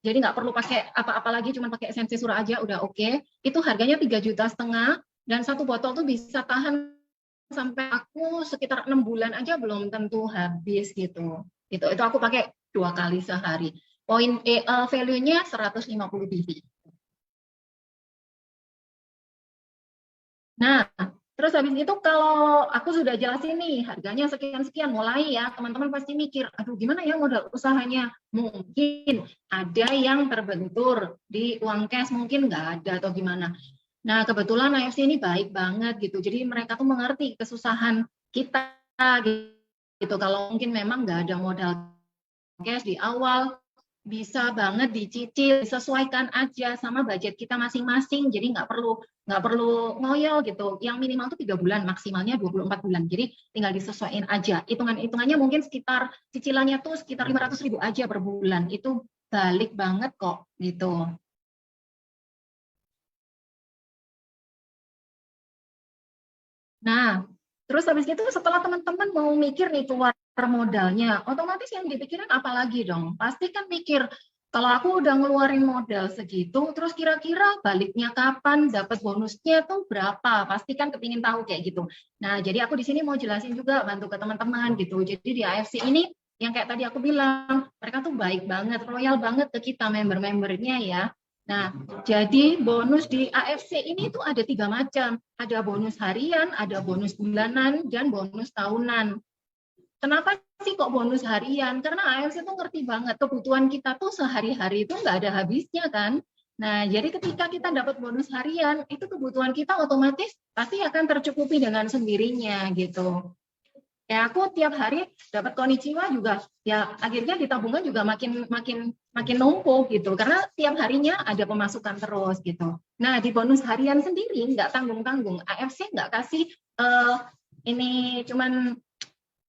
Jadi nggak perlu pakai apa-apa lagi, cuma pakai Sensesura aja udah oke. Itu harganya 3,5 juta dan satu botol tuh bisa tahan sampai aku sekitar 6 bulan aja belum tentu habis gitu. Itu aku pakai 2 kali sehari. Poin value-nya 150 BV. Nah, terus habis itu kalau aku sudah jelasin nih harganya sekian-sekian, mulai ya teman-teman pasti mikir, aduh gimana ya modal usahanya? Mungkin ada yang terbentur di uang cash, mungkin nggak ada atau gimana. Nah, kebetulan AFC ini baik banget gitu. Jadi mereka tuh mengerti kesusahan kita gitu. Kalau mungkin memang nggak ada modal cash di awal, bisa banget dicicil, disesuaikan aja sama budget kita masing-masing. Jadi nggak perlu ngoyo gitu. Yang minimal tuh 3 bulan, maksimalnya 24 bulan. Jadi tinggal disesuaikan aja. Hitungannya mungkin sekitar cicilannya tuh sekitar 500.000 aja per bulan. Itu balik banget kok gitu. Nah, terus habis itu setelah teman-teman mau mikir nih keluar modalnya, otomatis yang dipikirin apa lagi dong? Pasti kan mikir, kalau aku udah ngeluarin modal segitu, terus kira-kira baliknya kapan, dapat bonusnya tuh berapa? Pasti kan kepingin tahu kayak gitu. Nah, jadi aku di sini mau jelasin juga, bantu ke teman-teman gitu. Jadi di AFC ini, yang kayak tadi aku bilang, mereka tuh baik banget, royal banget ke kita member-membernya ya. Nah, jadi bonus di AFC ini tuh ada 3 macam. Ada bonus harian, ada bonus bulanan, dan bonus tahunan. Kenapa sih kok bonus harian? Karena AFC tuh ngerti banget kebutuhan kita tuh sehari-hari itu nggak ada habisnya kan. Nah, jadi ketika kita dapat bonus harian, itu kebutuhan kita otomatis pasti akan tercukupi dengan sendirinya gitu. Ya aku tiap hari dapat konnichiwa juga, ya akhirnya di tabungan juga makin numpuk gitu, karena tiap harinya ada pemasukan terus gitu. Nah di bonus harian sendiri nggak tanggung-tanggung, AFC nggak kasih ini cuman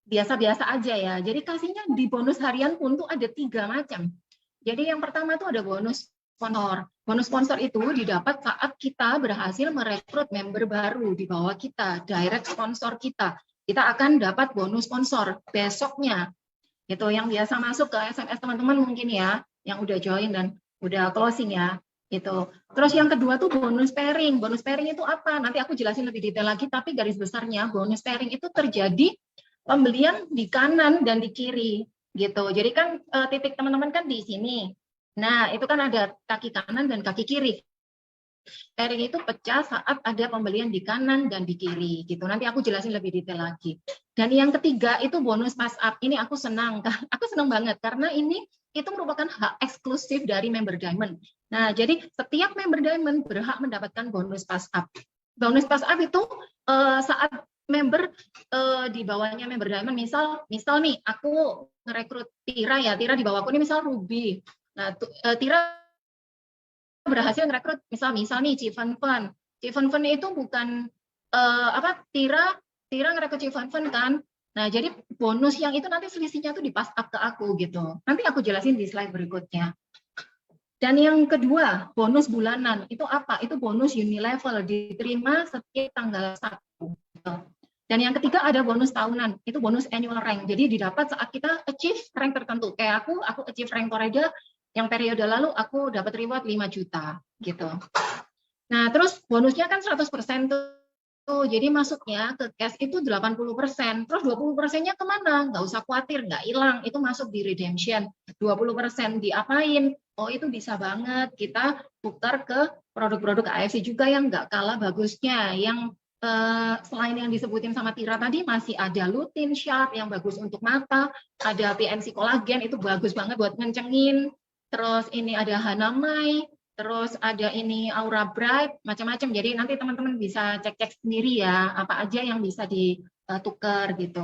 biasa-biasa aja ya. Jadi kasihnya di bonus harian pun tuh ada 3 macam. Jadi yang pertama tuh ada bonus sponsor. Bonus sponsor itu didapat saat kita berhasil merekrut member baru di bawah kita, direct sponsor kita. Kita akan dapat bonus sponsor besoknya. Itu yang biasa masuk ke SMS teman-teman mungkin ya, yang udah join dan udah closing ya. Itu. Terus yang kedua tuh bonus pairing. Bonus pairing itu apa? Nanti aku jelasin lebih detail lagi, tapi garis besarnya bonus pairing itu terjadi pembelian di kanan dan di kiri gitu. Jadi kan titik teman-teman kan di sini. Nah, itu kan ada kaki kanan dan kaki kiri. Pairing itu pecah saat ada pembelian di kanan dan di kiri gitu. Nanti aku jelasin lebih detail lagi. Dan yang ketiga itu bonus pass up. Ini aku senang, aku senang banget karena ini itu merupakan hak eksklusif dari member Diamond. Nah, jadi setiap member Diamond berhak mendapatkan bonus pass up. Bonus pass up itu saat member di bawahnya member Diamond, misal nih aku ngerekrut Tira ya, Tira di bawahku ini misal Ruby. Nah, Tira berhasil ngerekrut misal nih Civan Fun itu bukan Tira ngerekrut Civan Fun kan. Nah, jadi bonus yang itu nanti selisihnya tuh di pass up ke aku gitu. Nanti aku jelasin di slide berikutnya. Dan yang kedua, bonus bulanan. Itu apa? Itu bonus unilevel diterima setiap tanggal 1. Dan yang ketiga ada bonus tahunan. Itu bonus annual rank. Jadi didapat saat kita achieve rank tertentu. Kayak aku achieve rank Toreda yang periode lalu aku dapat reward 5 juta gitu. Nah, terus bonusnya kan 100% tuh. Jadi masuknya ke cash itu 80%. Terus 20%-nya kemana? Nggak usah khawatir, nggak hilang. Itu masuk di redemption. 20% diapain? Oh, itu bisa banget kita putar ke produk-produk AFC juga yang nggak kalah bagusnya. Yang selain yang disebutin sama Tira tadi, masih ada lutein sharp yang bagus untuk mata, ada PNC kolagen itu bagus banget buat ngencengin. Terus ini ada Hanamai, terus ada ini Aura Bright, macam-macam. Jadi nanti teman-teman bisa cek-cek sendiri ya, apa aja yang bisa ditukar gitu.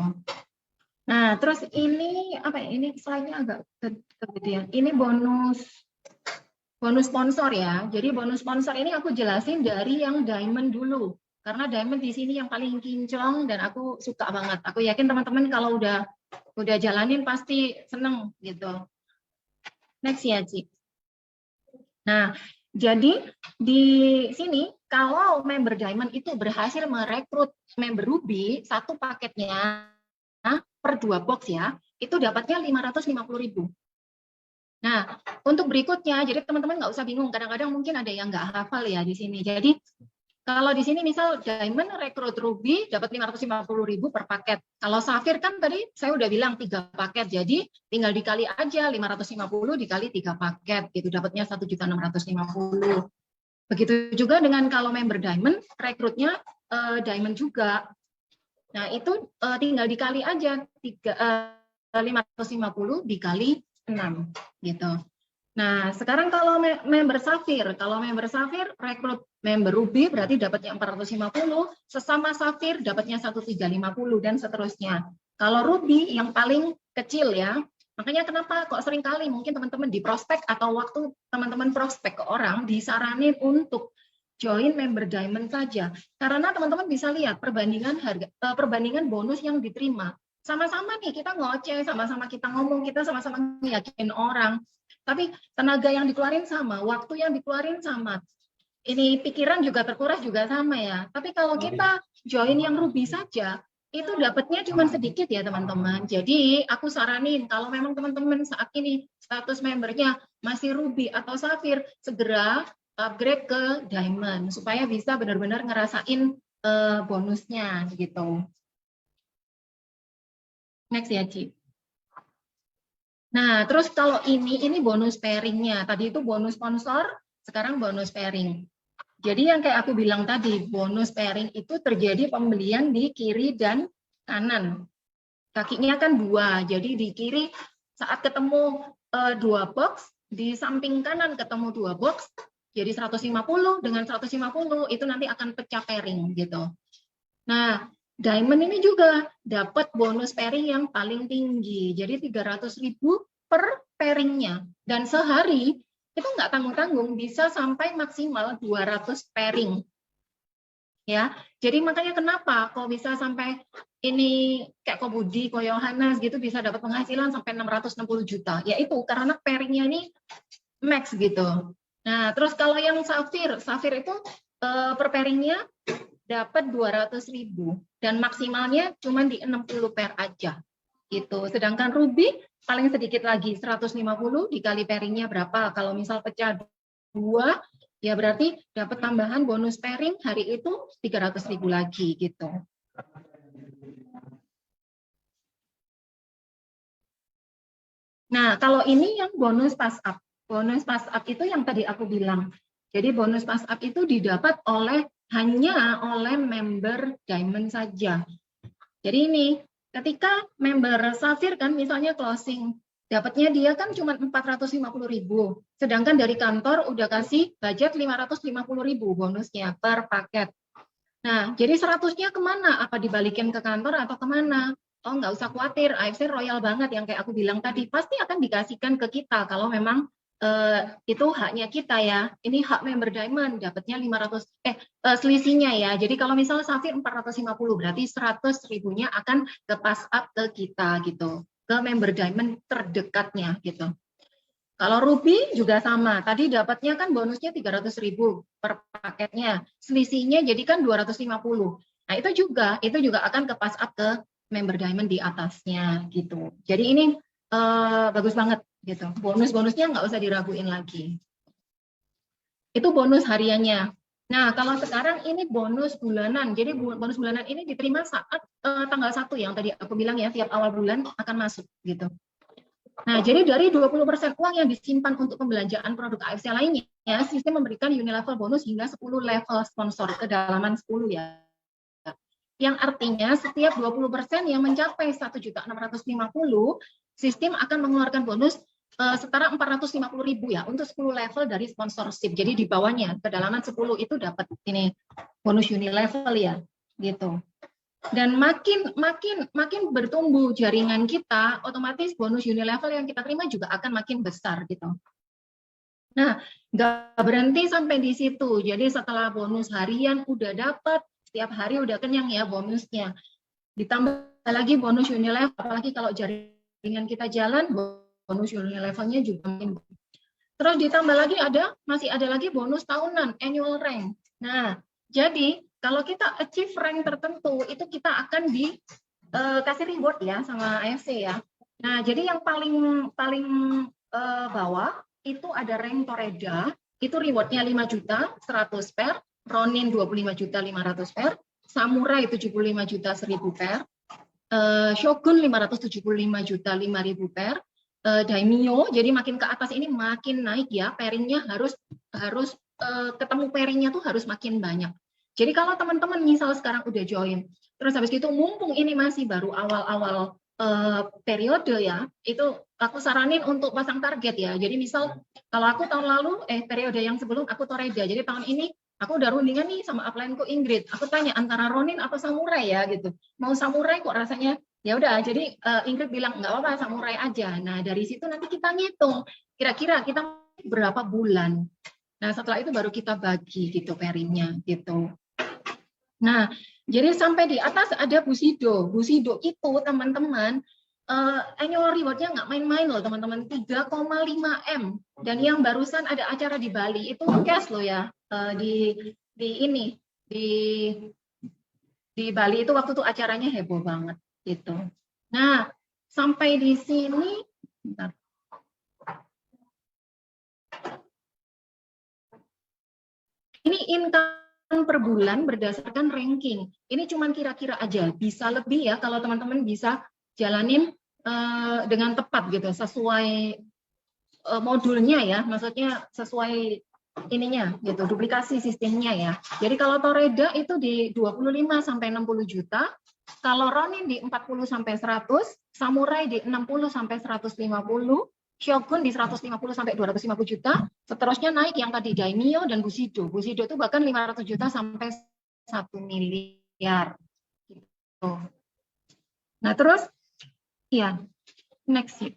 Nah, terus ini apa ya? Ini slide-nya agak kegedean. Ini bonus sponsor ya. Jadi bonus sponsor ini aku jelasin dari yang diamond dulu. Karena diamond di sini yang paling kinclong dan aku suka banget. Aku yakin teman-teman kalau udah jalanin pasti seneng gitu. Next ya, Ci. Nah, jadi di sini kalau member Diamond itu berhasil merekrut member Ruby, satu paketnya per 2 box ya, itu dapatnya 550.000. Nah, untuk berikutnya, jadi teman-teman nggak usah bingung, kadang-kadang mungkin ada yang nggak hafal ya di sini. Jadi kalau di sini misal Diamond rekrut Ruby dapat 550.000 per paket. Kalau Safir kan tadi saya udah bilang 3 paket, jadi tinggal dikali aja 550 dikali 3 paket, gitu dapatnya 1.650.000. Begitu juga dengan kalau member Diamond rekrutnya Diamond juga. Nah itu tinggal dikali aja 550 dikali 6 gitu. Nah, sekarang kalau member Safir rekrut member Ruby berarti dapatnya 450, sesama Safir dapatnya 1.350 dan seterusnya. Kalau Ruby yang paling kecil ya, makanya kenapa kok sering kali mungkin teman-teman di prospek atau waktu teman-teman prospek ke orang disaranin untuk join member Diamond saja. Karena teman-teman bisa lihat perbandingan bonus yang diterima. Sama-sama nih kita ngoceh, sama-sama kita ngomong, kita sama-sama yakin orang. Tapi tenaga yang dikeluarin sama, waktu yang dikeluarin sama. Ini pikiran juga terkuras juga sama ya. Tapi kalau kita join yang Ruby saja, itu dapatnya cuma sedikit ya teman-teman. Jadi aku saranin kalau memang teman-teman saat ini status membernya masih Ruby atau Safir, segera upgrade ke Diamond supaya bisa benar-benar ngerasain bonusnya gitu. Next ya, Ci. Nah, terus kalau ini bonus pairing-nya. Tadi itu bonus sponsor, sekarang bonus pairing. Jadi yang kayak aku bilang tadi, bonus pairing itu terjadi pembelian di kiri dan kanan. Kakinya kan 2, jadi di kiri saat ketemu 2 box, di samping kanan ketemu 2 box, Jadi 150 dengan 150 itu nanti akan pecah pairing gitu. Nah, diamond ini juga dapat bonus pairing yang paling tinggi. Jadi 300.000 per pairingnya. Dan sehari itu nggak tanggung-tanggung, bisa sampai maksimal 200 pairing. Ya, jadi makanya kenapa kok bisa sampai ini kayak Ko Budi, Ko Yohanes gitu bisa dapat penghasilan sampai 660 juta. Ya itu karena pairingnya ini max gitu. Nah, terus kalau yang safir itu per pairingnya dapat 200.000 dan maksimalnya cuma di 60 pair aja gitu. Sedangkan ruby paling sedikit lagi 150 dikali pairingnya berapa? Kalau misal pecah 2 ya berarti dapat tambahan bonus pairing hari itu 300.000 lagi gitu. Nah, kalau ini yang bonus pass up. Bonus pass up itu yang tadi aku bilang. Jadi bonus pass up itu didapat hanya oleh member diamond saja. Jadi ini ketika member safir kan misalnya closing, dapatnya dia kan cuma 450.000. Sedangkan dari kantor udah kasih budget 550.000 bonusnya per paket. Nah, jadi 100-nya kemana? Apa dibalikin ke kantor atau kemana? Oh, nggak usah khawatir, AFC royal banget yang kayak aku bilang tadi. Pasti akan dikasihkan ke kita kalau memang itu haknya kita ya. Ini hak member diamond, dapatnya 500, selisihnya ya. Jadi kalau misalnya safir 450, berarti 100.000-nya akan ke pass up ke kita gitu. Ke member diamond terdekatnya gitu. Kalau ruby juga sama. Tadi dapatnya kan bonusnya 300.000 per paketnya. Selisihnya jadi kan 250. Nah, itu juga akan ke pass up ke member diamond di atasnya gitu. Jadi ini bagus banget gitu. Bonus-bonusnya nggak usah diraguin lagi. Itu bonus hariannya. Nah, kalau sekarang ini bonus bulanan. Jadi bonus bulanan ini diterima saat tanggal 1 yang tadi aku bilang ya, tiap awal bulan akan masuk gitu. Nah, jadi dari 20% uang yang disimpan untuk pembelanjaan produk AFC lainnya, sistem memberikan unilevel bonus hingga 10 level sponsor, kedalaman 10 ya. Yang artinya setiap 20% yang mencapai 1.650.000, sistem akan mengeluarkan bonus setara 450.000 ya untuk 10 level dari sponsorship. Jadi di bawahnya kedalaman 10 itu dapat ini bonus unilevel ya, gitu. Dan makin bertumbuh jaringan kita, otomatis bonus unilevel yang kita terima juga akan makin besar gitu. Nah, nggak berhenti sampai di situ. Jadi setelah bonus harian udah dapat, setiap hari udah kenyang ya bonusnya. Ditambah lagi bonus unilevel, apalagi kalau jaringan kita jalan, bonus unilevelnya juga makin. Terus ditambah lagi masih ada lagi bonus tahunan, annual rank. Nah, jadi kalau kita achieve rank tertentu, itu kita akan dikasih reward ya sama AFC ya. Nah, jadi yang paling bawah itu ada rank Toreda, itu rewardnya 5 juta 100 pair, Ronin 25 juta 500 pair, Samurai 75 juta 1000 pair, Shogun 575 juta 5000 pair, Daimyo, jadi makin ke atas ini makin naik ya, pairingnya harus ketemu pairingnya tuh harus makin banyak. Jadi kalau teman-teman misal sekarang udah join, terus habis itu mumpung ini masih baru awal-awal periode ya, itu aku saranin untuk pasang target ya. Jadi misal kalau aku tahun lalu, periode yang sebelum aku Toreda, jadi tahun ini aku udah rundingan nih sama upline-ku Ingrid. Aku tanya antara Ronin atau Samurai ya gitu. Mau Samurai kok rasanya, ya udah. Jadi Ingrid bilang nggak apa-apa Samurai aja. Nah dari situ nanti kita ngitung kira-kira kita berapa bulan. Nah setelah itu baru kita bagi gitu pairingnya gitu. Nah, jadi sampai di atas ada Bushido. Bushido itu teman-teman annual reward-nya nggak main-main loh teman-teman, 3,5 M. Dan yang barusan ada acara di Bali itu cash loh ya. Di Bali itu waktu itu acaranya heboh banget gitu. Nah, sampai di sini bentar. Ini income per bulan berdasarkan ranking. Ini cuma kira-kira aja, bisa lebih ya kalau teman-teman bisa jalanin dengan tepat gitu, sesuai modulnya ya, maksudnya sesuai ininya gitu, duplikasi sistemnya ya. Jadi kalau Toreda itu di 25 sampai 60 juta, kalau Ronin di 40 sampai 100, Samurai di 60 sampai 150, Shogun di 150 sampai 250 juta, seterusnya naik yang tadi Daimyo dan Bushido. Bushido itu bahkan 500 juta sampai 1 miliar. Gitu. Nah, terus ya, next ya.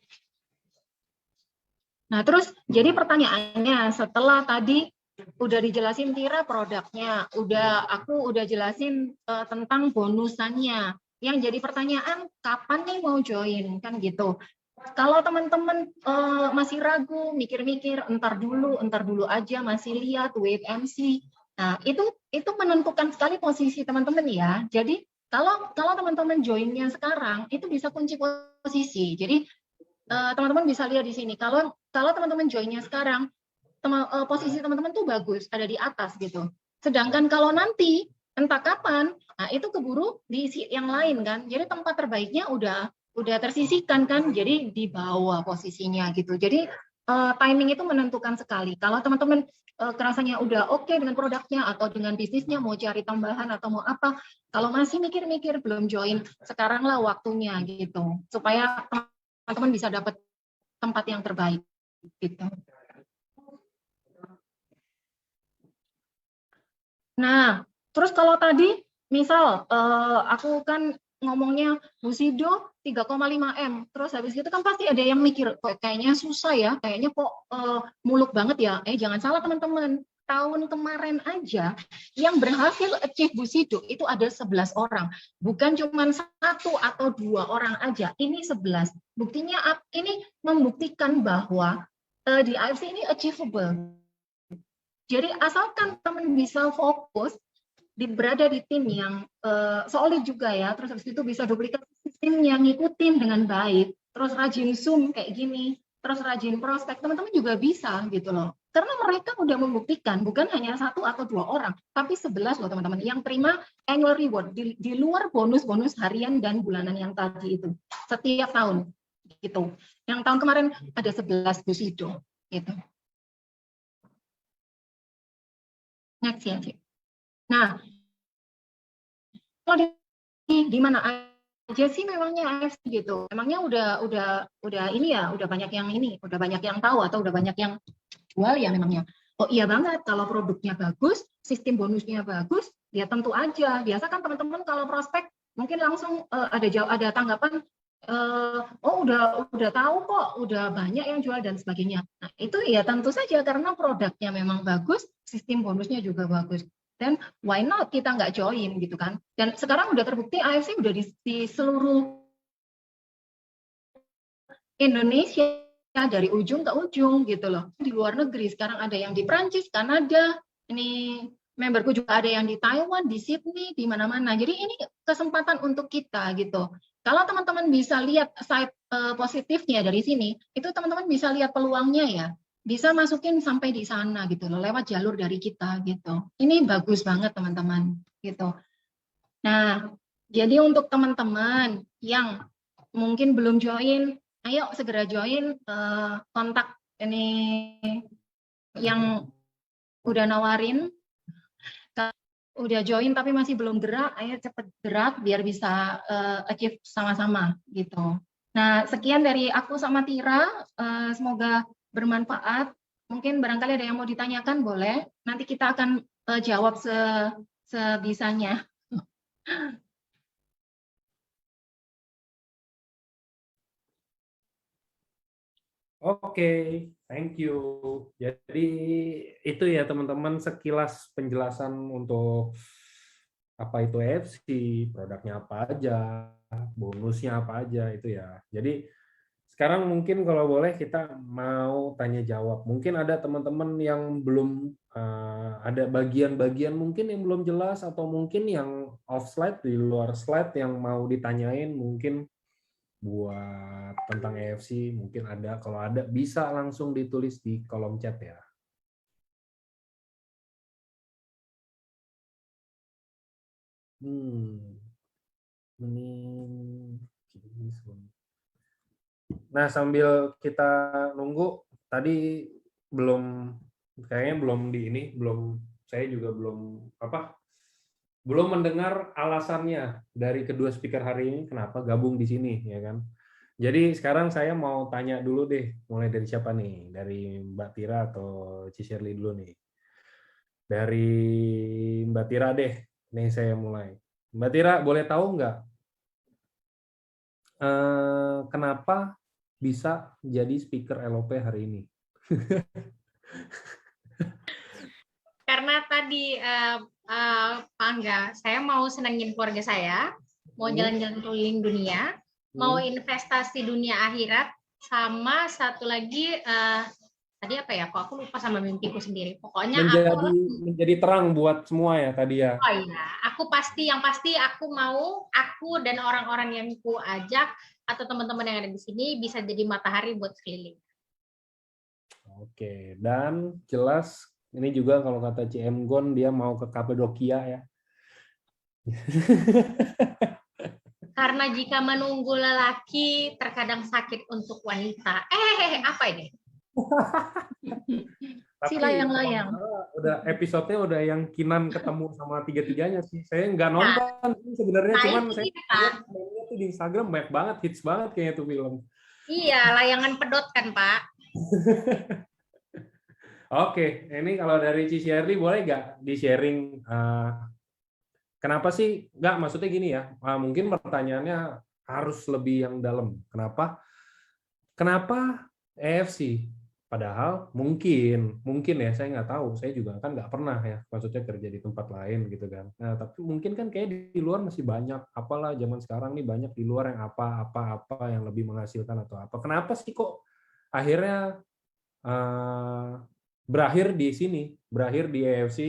Nah, terus jadi pertanyaannya setelah tadi udah dijelasin Tira produknya, aku udah jelasin tentang bonusannya. Yang jadi pertanyaan kapan nih mau join kan gitu. Kalau teman-teman masih ragu, mikir-mikir, entar dulu aja, masih lihat, wait and see. Nah, itu menentukan sekali posisi teman-teman ya. Jadi kalau teman-teman joinnya sekarang, itu bisa kunci posisi. Jadi teman-teman bisa lihat di sini. Kalau teman-teman joinnya sekarang, posisi teman-teman tuh bagus, ada di atas gitu. Sedangkan kalau nanti entah kapan, nah itu keburu diisi yang lain kan. Jadi tempat terbaiknya udah tersisihkan kan. Jadi di bawah posisinya gitu. Jadi timing itu menentukan sekali. Kalau teman-teman kerasanya udah oke dengan produknya atau dengan bisnisnya, mau cari tambahan atau mau apa, kalau masih mikir-mikir belum join, sekaranglah waktunya gitu. Supaya teman-teman bisa dapat tempat yang terbaik gitu. Nah, terus kalau tadi misal aku kan ngomongnya Bushido 3,5 M, terus habis itu kan pasti ada yang mikir kok kayaknya susah ya, kayaknya kok muluk banget ya. Jangan salah teman-teman, tahun kemarin aja yang berhasil achieve Bushido itu ada 11 orang, bukan cuma 1 atau 2 orang aja, ini 11. Buktinya ini membuktikan bahwa di AFC ini achievable. Jadi asalkan teman bisa fokus, berada di tim yang solid juga ya, terus habis itu bisa duplikasi tim yang ngikutin dengan baik, terus rajin Zoom kayak gini, terus rajin prospek, teman-teman juga bisa gitu loh. Karena mereka udah membuktikan, bukan hanya 1 atau 2 orang, tapi 11 loh teman-teman, yang terima annual reward, di luar bonus-bonus harian dan bulanan yang tadi itu, setiap tahun gitu. Yang tahun kemarin ada 11 Bushido gitu. Next ya, Cik. Nah, kalau di mana aja sih memangnya AFC gitu? Memangnya udah ini ya, udah banyak yang ini, udah banyak yang tahu atau udah banyak yang jual ya memangnya? Oh iya banget, kalau produknya bagus, sistem bonusnya bagus, ya tentu aja. Biasa kan teman-teman kalau prospek mungkin langsung ada tanggapan, oh udah tahu kok, udah banyak yang jual dan sebagainya. Nah itu ya tentu saja karena produknya memang bagus, sistem bonusnya juga bagus. Dan why not kita nggak join gitu kan? Dan sekarang udah terbukti AFC udah di seluruh Indonesia dari ujung ke ujung gitu loh. Di luar negeri sekarang ada yang di Prancis, Kanada, ini memberku juga ada yang di Taiwan, di Sydney, di mana-mana. Jadi ini kesempatan untuk kita gitu. Kalau teman-teman bisa lihat side positifnya dari sini, itu teman-teman bisa lihat peluangnya ya. Bisa masukin sampai di sana gitu loh, lewat jalur dari kita gitu. Ini bagus banget teman-teman gitu. Nah, jadi untuk teman-teman yang mungkin belum join, ayo segera join, kontak ini yang udah nawarin, udah join tapi masih belum gerak, ayo cepet gerak biar bisa achieve sama-sama gitu. Nah, sekian dari aku sama Tira, semoga bermanfaat. Mungkin barangkali ada yang mau ditanyakan, boleh. Nanti kita akan jawab sebisanya. Oke, thank you. Jadi itu ya teman-teman sekilas penjelasan untuk apa itu AFC, produknya apa aja, bonusnya apa aja itu ya. Jadi sekarang mungkin kalau boleh kita mau tanya jawab. Mungkin ada teman-teman yang belum ada bagian-bagian mungkin yang belum jelas atau mungkin yang off slide di luar slide yang mau ditanyain mungkin buat tentang AFC mungkin ada, kalau ada bisa langsung ditulis di kolom chat ya. Nah sambil kita nunggu tadi kayaknya belum di ini saya juga belum mendengar alasannya dari kedua speaker hari ini kenapa gabung di sini ya kan. Jadi sekarang saya mau tanya dulu deh, mulai dari siapa nih? Dari Mbak Tira atau Ci Shirley dulu nih? Dari Mbak Tira deh, nih saya mulai. Mbak Tira, boleh tahu nggak kenapa bisa jadi speaker LOP hari ini? Karena tadi Pak Angga, saya mau senengin keluarga saya, mau jalan-jalan keliling dunia, mau investasi dunia akhirat, sama satu lagi tadi apa ya? Kok aku lupa sama mimpiku sendiri. Pokoknya menjadi terang buat semua ya tadi ya. oh iya, yang pasti aku mau aku dan orang-orang yang ku ajak atau teman-teman yang ada di sini bisa jadi matahari buat sekeliling. Oke, dan jelas ini juga kalau kata CM Gon dia mau ke Kapadokia ya. Karena jika menunggu lelaki terkadang sakit untuk wanita. Apa ini? Si layang-layang. Udah episode-nya udah yang Kinan ketemu sama tiga-tiganya sih. Saya nggak nonton sebenarnya, cuman saya lihat tuh di Instagram banyak banget, hits banget kayaknya tuh film. Iya, layangan pedot kan, Pak? Oke, ini kalau dari Ci Shirley boleh nggak di-sharing kenapa sih, nggak maksudnya gini ya, mungkin pertanyaannya harus lebih yang dalam. Kenapa EFC? Padahal mungkin ya, saya nggak tahu, saya juga kan nggak pernah ya, maksudnya kerja di tempat lain gitu kan. Nah, tapi mungkin kan kayak di luar masih banyak, apalah zaman sekarang nih banyak di luar yang apa yang lebih menghasilkan atau apa. Kenapa sih kok akhirnya berakhir di sini, berakhir di EFC,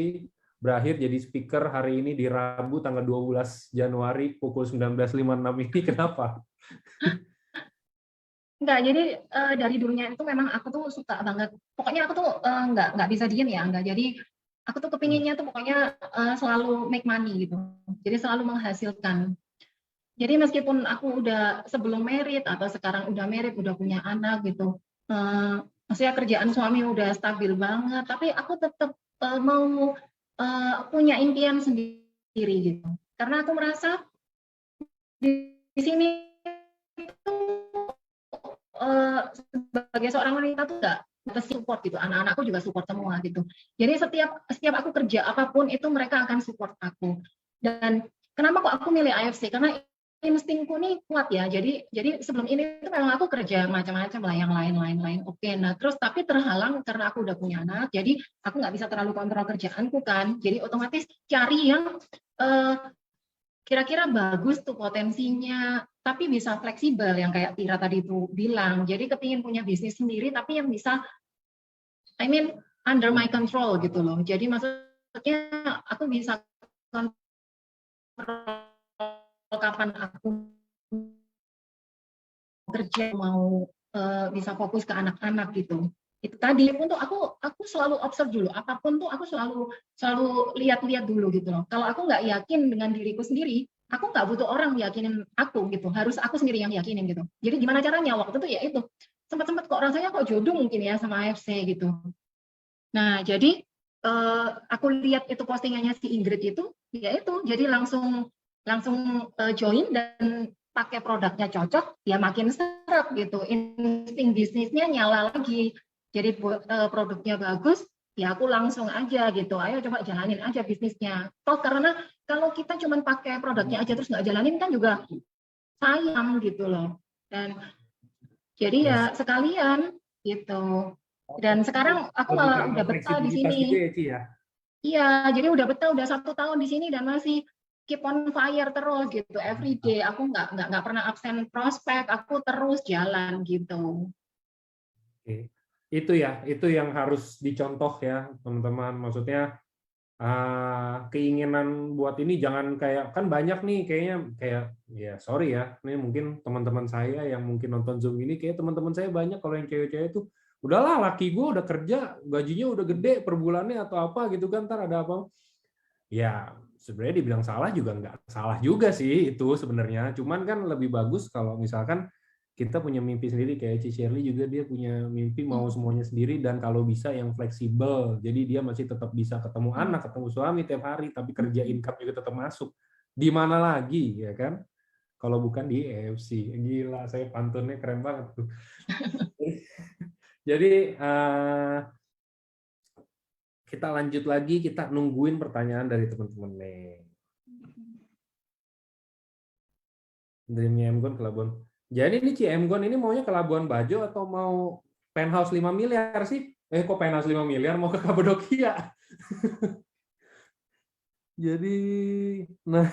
berakhir jadi speaker hari ini di Rabu tanggal 12 Januari pukul 19.56 ini, kenapa? Enggak, jadi dari dulunya itu memang aku tuh suka banget. Pokoknya aku tuh nggak bisa diem ya, enggak. Jadi aku tuh kepinginnya tuh pokoknya selalu make money gitu. Jadi selalu menghasilkan. Jadi meskipun aku udah sebelum merit atau sekarang udah merit, udah punya anak gitu, maksudnya kerjaan suami udah stabil banget, tapi aku tetap mau punya impian sendiri gitu. Karena aku merasa di sini sebagai seorang wanita tuh nggak support gitu, anak-anakku juga support semua gitu. Jadi setiap aku kerja apapun itu mereka akan support aku. Dan kenapa kok aku milih AFC? Karena instingku nih kuat ya. Jadi sebelum ini itu memang aku kerja macam-macam lah yang lain-lain. Oke, nah terus tapi terhalang karena aku udah punya anak. Jadi aku nggak bisa terlalu kontrol kerjaanku kan. Jadi otomatis cari yang kira-kira bagus tuh potensinya, tapi bisa fleksibel yang kayak Tira tadi itu bilang. Jadi kepingin punya bisnis sendiri, tapi yang bisa, under my control gitu loh. Jadi maksudnya aku bisa kontrol kapan aku kerja, mau bisa fokus ke anak-anak gitu. Itu tadi untuk aku selalu observe dulu, apapun tuh aku selalu lihat-lihat dulu gitu loh. Kalau aku nggak yakin dengan diriku sendiri, aku nggak butuh orang yakinin aku gitu, harus aku sendiri yang yakinin gitu. Jadi gimana caranya? Waktu itu ya itu sempat kok rasanya kok jodoh mungkin ya sama AFC gitu. Nah jadi aku lihat itu postingannya si Ingrid itu, ya itu jadi langsung join dan pakai produknya cocok, ya makin seret gitu, insting bisnisnya nyala lagi. Jadi produknya bagus, ya aku langsung aja gitu, ayo coba jalanin aja bisnisnya. Toh karena kalau kita cuma pakai produknya aja terus nggak jalanin kan juga sayang gitu loh. Dan jadi ya sekalian gitu. Dan sekarang aku malah udah betah di sini. Iya, jadi udah betah, udah 1 tahun di sini dan masih keep on fire terus gitu, every day. Aku nggak pernah absen prospek, aku terus jalan gitu. Oke. Itu yang harus dicontoh ya teman-teman. Maksudnya keinginan buat ini jangan kayak, kan banyak nih kayaknya kayak ya sorry ya, ini mungkin teman-teman saya yang mungkin nonton Zoom ini, kayak teman-teman saya banyak kalau yang cewek-cewek itu udahlah laki gue udah kerja gajinya udah gede per bulannya atau apa gitu kan, ntar ada apa ya. Sebenarnya dibilang salah juga nggak salah juga sih itu sebenarnya, cuman kan lebih bagus kalau misalkan kita punya mimpi sendiri, kayak Ci Shirley juga dia punya mimpi mau semuanya sendiri dan kalau bisa yang fleksibel, jadi dia masih tetap bisa ketemu anak, ketemu suami tiap hari, tapi kerja income juga tetap masuk. Di mana lagi ya kan? kalau bukan di EFC. Gila, saya pantunnya keren banget tuh. Jadi kita lanjut lagi, kita nungguin pertanyaan dari teman-teman nih. Dreamnya Emgon ke Labuan. Jadi ini Emgon ini maunya ke Labuan Bajo atau mau penthouse 5 miliar sih? Kok penthouse 5 miliar mau ke Kapadokia? Jadi, nah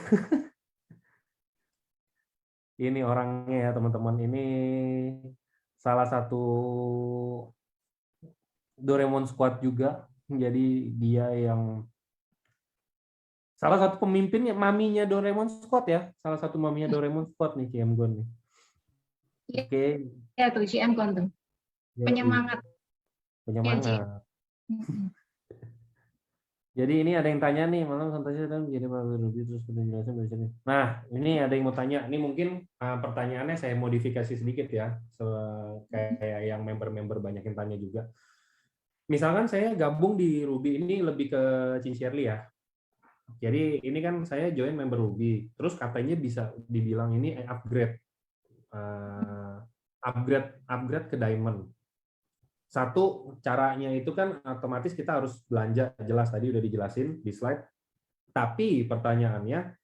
ini orangnya ya teman-teman, ini salah satu Doraemon Squad juga. Jadi dia yang salah satu pemimpinnya, maminya Doraemon Squad ya. Salah satu maminya Doraemon Squad nih, Emgon nih. Iya. Oke. Ya tuh Emgon tuh. Penyemangat. Penyemangat. Jadi ini ada yang tanya nih, malam santai dan jadi lebih terus penjelasan dari sini. Nah, ini ada yang mau tanya. Ini mungkin pertanyaannya saya modifikasi sedikit ya, kayak yang member-member banyak yang tanya juga. Misalkan saya gabung di Ruby ini lebih ke Sincerely ya. Jadi ini kan saya join member Ruby, terus katanya bisa dibilang ini upgrade ke Diamond. Satu, caranya itu kan otomatis kita harus belanja, jelas tadi udah dijelasin di slide. Tapi pertanyaannya,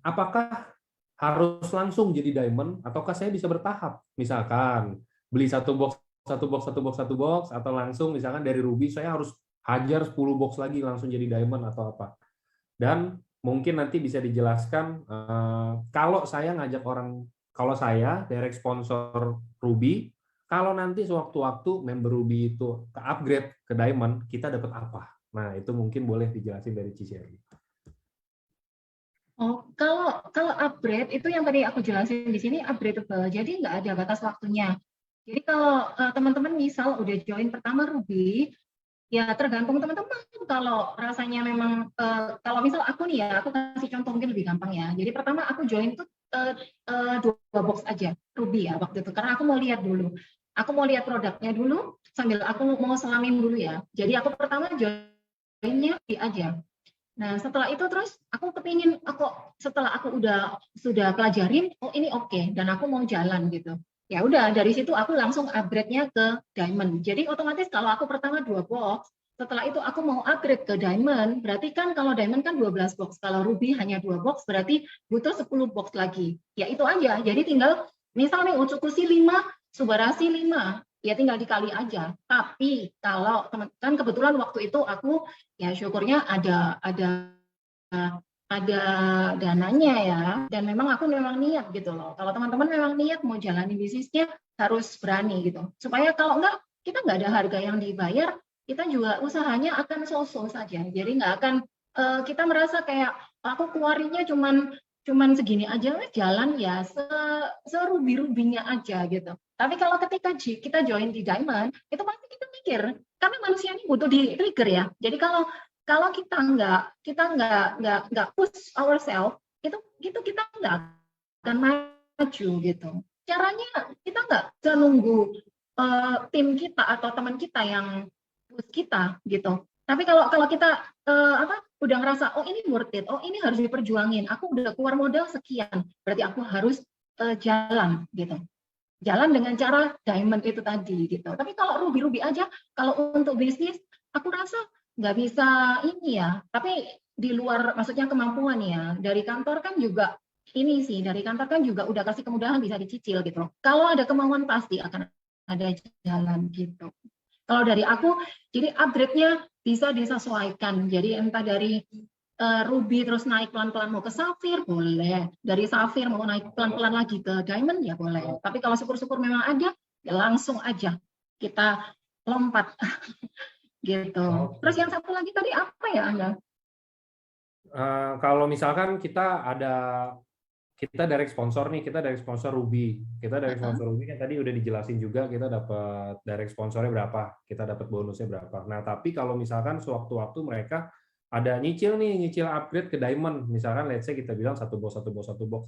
apakah harus langsung jadi diamond, ataukah saya bisa bertahap? Misalkan beli satu box, atau langsung misalkan dari Ruby saya harus hajar 10 box lagi langsung jadi diamond atau apa. Dan mungkin nanti bisa dijelaskan kalau saya ngajak orang, kalau saya direct sponsor Ruby, kalau nanti sewaktu-waktu member Ruby itu ke upgrade ke Diamond, kita dapat apa? Nah, itu mungkin boleh dijelasin dari Cici. Oh, kalau upgrade itu yang tadi aku jelasin di sini upgradable, jadi nggak ada batas waktunya. Jadi kalau teman-teman misal udah join pertama Ruby, ya tergantung teman-teman. Kalau rasanya memang, kalau misal aku nih ya, aku kasih contoh mungkin lebih gampang ya. Jadi pertama aku join tuh 2 box aja Ruby ya waktu itu, karena aku mau lihat dulu. Aku mau lihat produknya dulu, sambil aku mau selamin dulu ya. Jadi aku pertama joinnya Ruby aja. Nah setelah itu terus aku kepingin, setelah aku sudah pelajarin, oh ini oke, dan aku mau jalan gitu. Ya udah dari situ aku langsung upgrade-nya ke Diamond. Jadi otomatis kalau aku pertama 2 box, setelah itu aku mau upgrade ke Diamond, berarti kan kalau Diamond kan 12 box, kalau Ruby hanya 2 box berarti butuh 10 box lagi. Ya itu aja. Jadi tinggal misalnya Utsukushi 5, Subarashi 5, ya tinggal dikali aja. Tapi kalau kan kebetulan waktu itu aku ya syukurnya ada dananya ya, dan memang aku memang niat gitu loh. Kalau teman-teman memang niat mau jalani bisnisnya harus berani gitu. Supaya kalau enggak, kita nggak ada harga yang dibayar, kita juga usahanya akan so-so saja. Jadi nggak akan kita merasa kayak aku keluarinnya cuman segini aja, jalan ya serubi-rubinya aja gitu. Tapi kalau ketika kita join di Diamond, itu pasti kita mikir, karena manusia ini butuh di trigger ya. Jadi kalau kita nggak push ourselves, itu kita nggak akan maju gitu. Caranya kita nggak bisa nunggu tim kita atau teman kita yang push kita gitu. Tapi kalau kita udah ngerasa oh ini worth it, oh ini harus diperjuangin, aku udah keluar modal sekian, berarti aku harus jalan gitu. Jalan dengan cara Diamond itu tadi gitu. Tapi kalau Ruby aja, kalau untuk bisnis, aku rasa nggak bisa ini ya. Tapi di luar, maksudnya kemampuan ya. Dari kantor kan juga ini sih, dari kantor kan juga udah kasih kemudahan bisa dicicil gitu. Kalau ada kemauan pasti akan ada jalan gitu. Kalau dari aku, jadi upgrade-nya bisa disesuaikan. Jadi entah dari Ruby terus naik pelan-pelan mau ke Safir, boleh. Dari Safir mau naik pelan-pelan lagi ke Diamond, ya boleh. Tapi kalau syukur-syukur memang ada, ya langsung aja kita lompat. Gitu. Terus yang satu lagi tadi apa ya Anda? Kalau misalkan kita direct sponsor nih, kita direct sponsor Ruby. Kita direct sponsor Ruby kan tadi udah dijelasin juga, kita dapat direct sponsornya berapa, kita dapat bonusnya berapa. Nah, tapi kalau misalkan sewaktu-waktu mereka ada nyicil upgrade ke Diamond, misalkan let's say kita bilang satu box.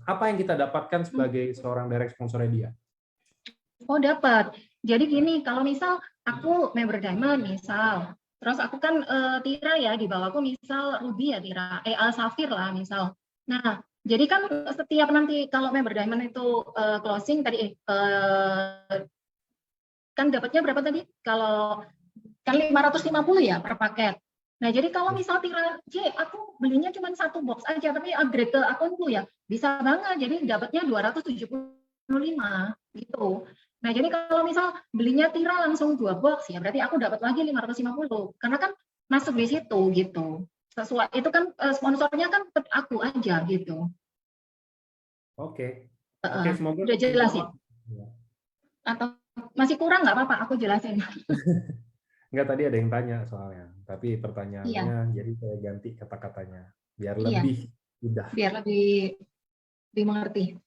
Apa yang kita dapatkan sebagai seorang direct sponsornya dia? Oh, dapat. Jadi gini, kalau misal aku member Diamond misal, terus aku kan Tira ya, di bawahku misal Ruby ya Tira, Safir lah misal. Nah, Jadi kan setiap nanti kalau member diamond itu closing tadi kan dapatnya berapa tadi? Kalau kan 550 ya per paket. Nah, jadi kalau misal Tira, aku belinya cuma 1 box aja, tapi upgrade ke akunku ya, bisa banget. Jadi dapatnya 275 gitu. Nah, jadi kalau misal belinya Tira langsung 2 box ya, berarti aku dapat lagi 550. Karena kan masuk di situ gitu. Sesuai itu kan sponsornya kan tetap aku aja gitu. Oke. Oke, semoga Udah jelasin. Ya. Atau masih kurang nggak apa-apa, aku jelasin. Enggak, tadi ada yang tanya soalnya, tapi Iya. pertanyaannya jadi saya ganti kata-katanya biar Iya. lebih mudah. Biar lebih dimengerti.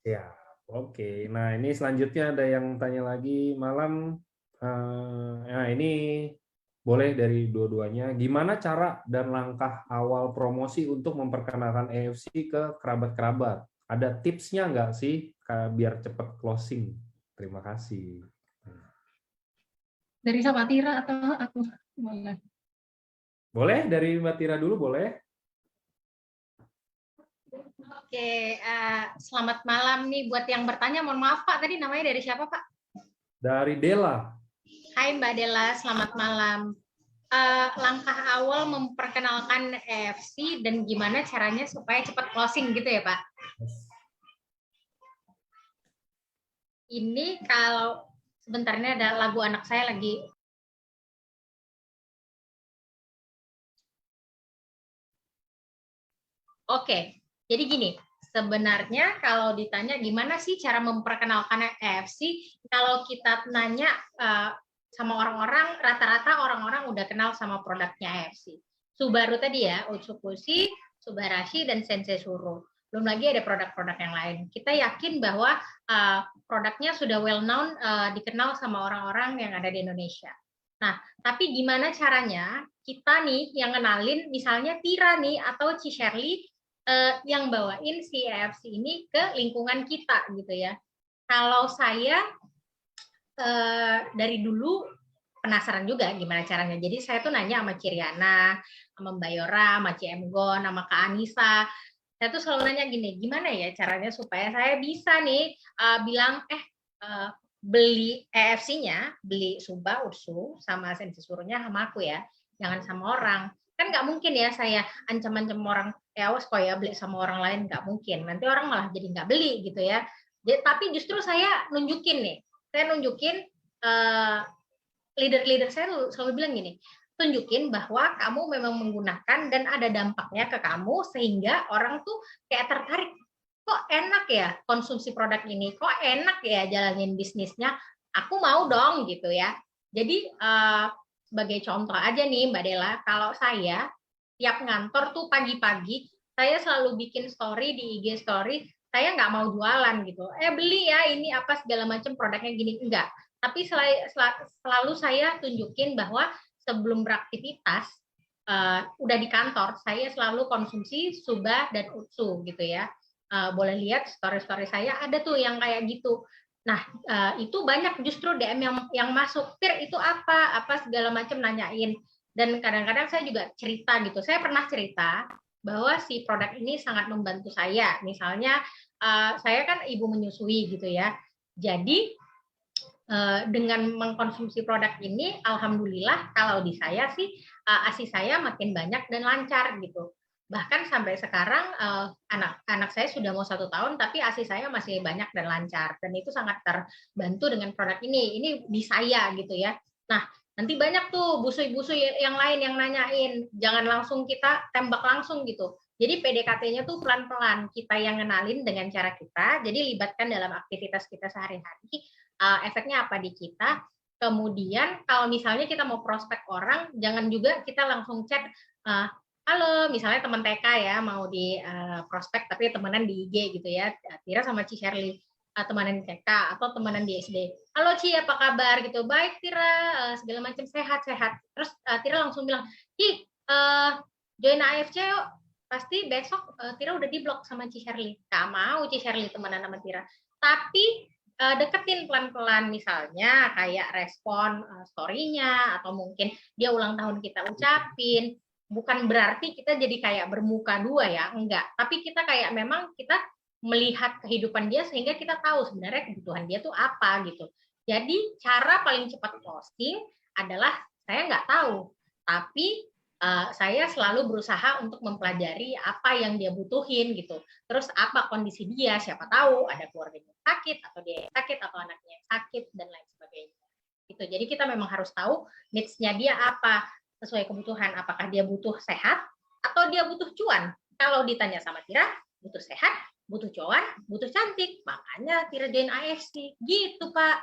Ya, oke. Nah, ini selanjutnya ada yang tanya lagi malam. Nah, ini boleh dari dua-duanya. Gimana cara dan langkah awal promosi untuk memperkenalkan EFC ke kerabat-kerabat? Ada tipsnya nggak sih biar cepat closing? Terima kasih. Dari siapa, Tira atau aku? Boleh. Boleh dari Mbak Tira dulu, boleh? Oke, selamat malam nih buat yang bertanya. Mohon maaf Pak, tadi namanya dari siapa Pak? Dari Dela. Hai Mbak Dela, selamat malam. Langkah awal memperkenalkan EFC dan gimana caranya supaya cepat closing gitu ya Pak? Ini kalau sebentar, ini ada lagu anak saya lagi. Oke, jadi gini, sebenarnya kalau ditanya gimana sih cara memperkenalkan EFC, kalau kita nanya sama orang-orang, rata-rata orang-orang udah kenal sama produknya EFC. Subaru tadi ya, Utsukushi, Subarashi, dan Sensei Suru. Belum lagi ada produk-produk yang lain. Kita yakin bahwa produknya sudah well known, dikenal sama orang-orang yang ada di Indonesia. Nah, tapi gimana caranya kita nih yang kenalin, misalnya Tira nih atau Ci Shirley, yang bawain si EFC ini ke lingkungan kita gitu ya. Kalau saya dari dulu penasaran juga gimana caranya. Jadi saya tuh nanya sama Ciriana, sama Mbak Yora, sama Ciemgon, sama Kak Anissa. Saya tuh selalu nanya gini, gimana ya caranya supaya saya bisa nih bilang beli EFC-nya, beli Suba, Ursu, sama Sensei Surunya sama aku ya, jangan sama orang. Kan nggak mungkin ya saya ancam-ancam orang, awas kok ya beli sama orang lain, nggak mungkin. Nanti orang malah jadi nggak beli gitu ya. Jadi, tapi justru saya nunjukin nih, saya nunjukin leader-leader saya selalu bilang gini, tunjukin bahwa kamu memang menggunakan dan ada dampaknya ke kamu sehingga orang tuh kayak tertarik, kok enak ya konsumsi produk ini, kok enak ya jalanin bisnisnya, aku mau dong gitu ya. Jadi sebagai contoh aja nih Mbak Dela, kalau saya tiap ngantor tuh pagi-pagi saya selalu bikin story di IG story, saya nggak mau jualan gitu, beli ya ini apa segala macam produknya gini, enggak. Tapi selalu saya tunjukin bahwa sebelum beraktivitas, udah di kantor, saya selalu konsumsi Suba dan Utsu gitu ya. Boleh lihat story-story saya, ada tuh yang kayak gitu. Nah, itu banyak justru DM yang masuk, Tir itu apa segala macam nanyain. Dan kadang-kadang saya juga cerita gitu. Saya pernah cerita bahwa si produk ini sangat membantu saya. Misalnya, saya kan ibu menyusui gitu ya. Jadi, dengan mengkonsumsi produk ini, alhamdulillah kalau di saya sih ASI saya makin banyak dan lancar gitu. Bahkan sampai sekarang anak saya sudah mau 1 tahun, tapi ASI saya masih banyak dan lancar. Dan itu sangat terbantu dengan produk ini. Ini di saya gitu ya. Nah, nanti banyak tuh busui-busui yang lain yang nanyain. Jangan langsung kita tembak langsung gitu. Jadi PDKT-nya tuh pelan-pelan. Kita yang kenalin dengan cara kita, jadi libatkan dalam aktivitas kita sehari-hari. Efeknya apa di kita. Kemudian kalau misalnya kita mau prospek orang, jangan juga kita langsung chat, halo, misalnya teman TK ya mau di prospek tapi temenan di IG gitu ya, Tira sama Ci Shirley temenan di TK atau temenan di SD. Halo Ci, apa kabar gitu? Baik Tira, segala macam sehat-sehat. Terus Tira langsung bilang, Ci, join AFC yuk. Pasti besok Tira udah diblok sama Ci Shirley. Gak mau Ci Shirley temenan sama Tira. Tapi deketin pelan-pelan, misalnya kayak respon story-nya atau mungkin dia ulang tahun kita ucapin, bukan berarti kita jadi kayak bermuka dua ya, enggak. Tapi kita kayak memang kita melihat kehidupan dia sehingga kita tahu sebenarnya kebutuhan dia tuh apa gitu. Jadi cara paling cepat closing adalah saya nggak tahu, tapi saya selalu berusaha untuk mempelajari apa yang dia butuhin gitu. Terus apa kondisi dia, siapa tahu ada keluarganya yang sakit atau dia yang sakit atau anaknya yang sakit dan lain sebagainya. Gitu. Jadi kita memang harus tahu needs-nya dia apa sesuai kebutuhan. Apakah dia butuh sehat atau dia butuh cuan? Kalau ditanya sama Tira, butuh sehat, butuh cuan, butuh cantik. Makanya Tira join AFC. Gitu, Pak.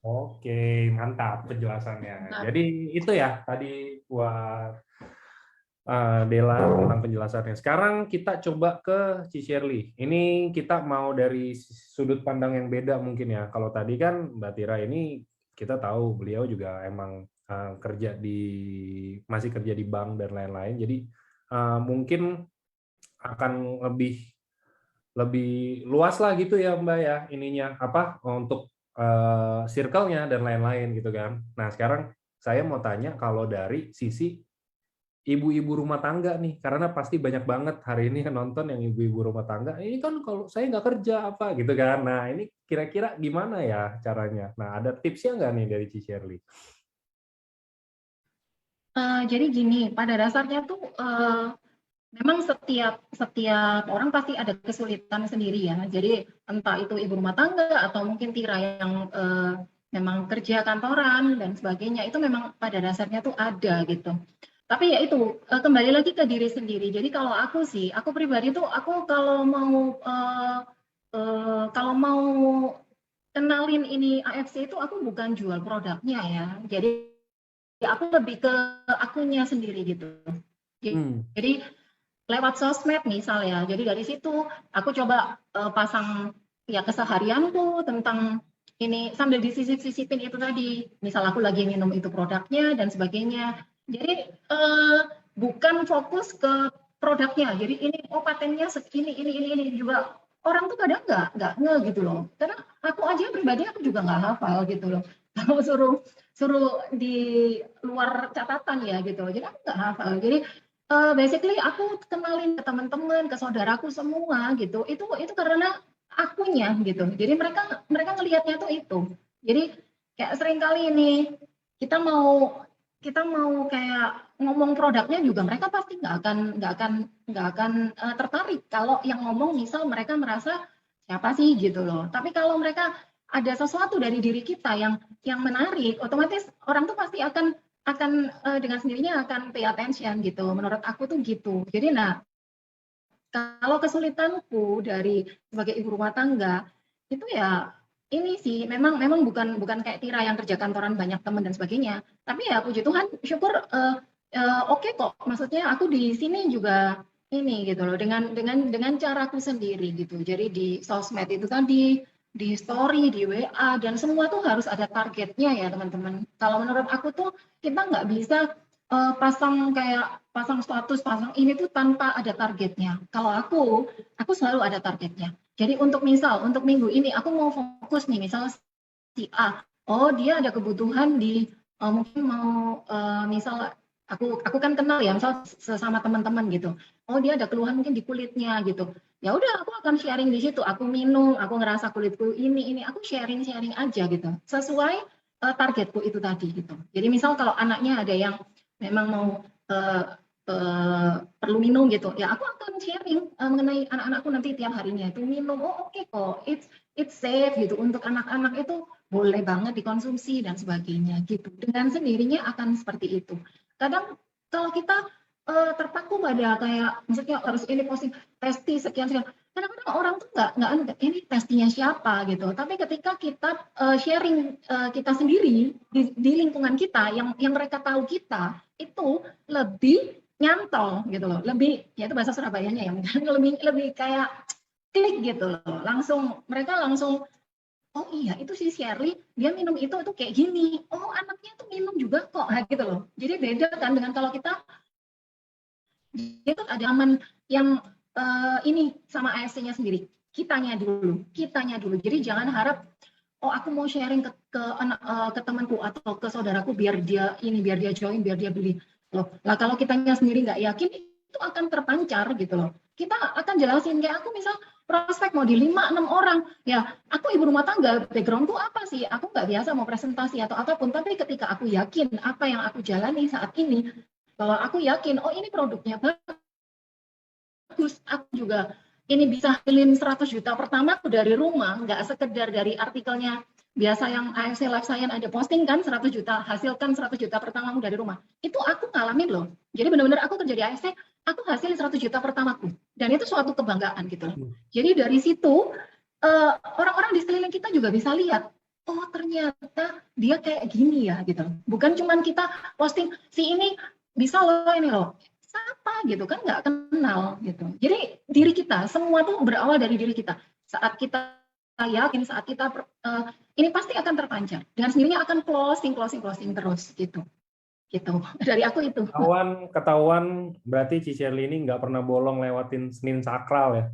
Oke, mantap penjelasannya. Jadi itu ya tadi buat Dela tentang penjelasannya. Sekarang kita coba ke Ci Shirley. Ini kita mau dari sudut pandang yang beda mungkin ya. Kalau tadi kan Mbak Tira ini kita tahu beliau juga emang masih kerja di bank dan lain-lain. Jadi mungkin akan lebih luas lah gitu ya Mbak ya ininya apa untuk circle-nya dan lain-lain gitu kan. Nah sekarang saya mau tanya kalau dari sisi ibu-ibu rumah tangga nih, karena pasti banyak banget hari ini yang nonton yang ibu-ibu rumah tangga, ini kan kalau saya nggak kerja apa gitu kan. Nah ini kira-kira gimana ya caranya? Nah ada tipsnya nggak nih dari Ci Shirley? Jadi gini, pada dasarnya tuh memang setiap orang pasti ada kesulitan sendiri ya. Jadi entah itu ibu rumah tangga atau mungkin Tira yang memang kerja kantoran dan sebagainya, itu memang pada dasarnya tuh ada gitu. Tapi ya itu kembali lagi ke diri sendiri. Jadi kalau aku sih, aku pribadi tuh aku kalau mau kenalin ini AFC itu aku bukan jual produknya ya. Jadi aku lebih ke akunya sendiri gitu. Jadi lewat sosmed misalnya. Jadi dari situ aku coba pasang ya keseharianku tentang ini sambil disisip-sisipin itu tadi. Misal aku lagi minum itu produknya dan sebagainya. Jadi bukan fokus ke produknya. Jadi ini patennya segini, ini juga orang tuh kadang nggak nge gitu loh. Karena aku aja pribadi aku juga nggak hafal gitu loh. Kalau suruh di luar catatan ya gitu. Jadi aku nggak hafal. Jadi basically aku kenalin ke teman-teman, ke saudaraku semua gitu. Itu karena akunya gitu. Jadi mereka ngelihatnya tuh itu. Jadi kayak sering kali ini kita mau kayak ngomong produknya juga mereka pasti nggak akan tertarik kalau yang ngomong misal mereka merasa siapa sih gitu loh. Tapi kalau mereka ada sesuatu dari diri kita yang menarik, otomatis orang tuh pasti akan dengan sendirinya akan pay attention gitu. Menurut aku tuh gitu. Jadi nah kalau kesulitanku dari sebagai ibu rumah tangga itu ya ini sih memang bukan kayak Tira yang kerja kantoran banyak teman dan sebagainya. Tapi ya puji Tuhan, syukur oke kok. Maksudnya aku di sini juga ini gitu loh dengan caraku sendiri gitu. Jadi di sosmed itu tadi, di story, di WA dan semua tuh harus ada targetnya ya teman-teman. Kalau menurut aku tuh kita nggak bisa pasang status, pasang ini tuh tanpa ada targetnya. Kalau aku selalu ada targetnya. Jadi untuk minggu ini aku mau fokus nih, misal si A, dia ada kebutuhan di mungkin mau misal aku kan kenal ya, misal sesama teman-teman gitu. Dia ada keluhan mungkin di kulitnya gitu. Ya udah aku akan sharing di situ. Aku minum, aku ngerasa kulitku ini, aku sharing aja gitu. Sesuai targetku itu tadi gitu. Jadi misal kalau anaknya ada yang memang mau perlu minum gitu, ya aku akan sharing mengenai anak-anakku nanti tiap harinya itu minum. Oke kok, it's safe gitu untuk anak-anak itu boleh banget dikonsumsi dan sebagainya gitu. Dengan sendirinya akan seperti itu. Kadang kalau kita terpaku pada kayak maksudnya harus ini posting testi sekian, kadang-kadang orang tuh nggak ini testinya siapa gitu. Tapi ketika kita sharing kita sendiri di lingkungan kita yang mereka tahu kita itu lebih nyantol gitu loh, lebih ya itu bahasa Surabayanya ya, lebih kayak klik gitu loh, mereka langsung oh iya itu si Shirley dia minum itu kayak gini, anaknya tuh minum juga kok gitu loh. Jadi beda kan dengan kalau kita itu ada aman yang ini sama AFC-nya sendiri, kitanya dulu. Jadi jangan harap aku mau sharing ke temanku atau ke saudaraku biar dia join, biar dia beli. loh. Lah kalau kitanya sendiri nggak yakin, itu akan terpancar gitu loh. Kita akan jelasin, kayak aku misal prospek mau di 5-6 orang, ya aku ibu rumah tangga, backgroundku apa sih, aku nggak biasa mau presentasi atau apapun, tapi ketika aku yakin apa yang aku jalani saat ini, bahwa aku yakin, oh ini produknya bagus, aku juga ini bisa hasilin 100 juta pertama aku dari rumah, nggak sekedar dari artikelnya. Biasa yang AFC Life Science ada posting kan 100 juta, hasilkan 100 juta pertamamu dari rumah. Itu aku ngalamin loh. Jadi benar-benar aku kerja di AFC, aku hasilin 100 juta pertamaku. Dan itu suatu kebanggaan gitu loh. Jadi dari situ, orang-orang di sekeliling kita juga bisa lihat, oh ternyata dia kayak gini ya gitu. Bukan cuman kita posting, si ini bisa loh ini loh. Siapa gitu kan, nggak kenal gitu. Jadi diri kita, semua tuh berawal dari diri kita. Saat kita yakin, saat kita ini pasti akan terpancar. Dengan sendirinya akan closing terus gitu. Gitu. Dari aku itu. Ketahuan berarti Ci Shirley ini nggak pernah bolong lewatin Senin sakral ya.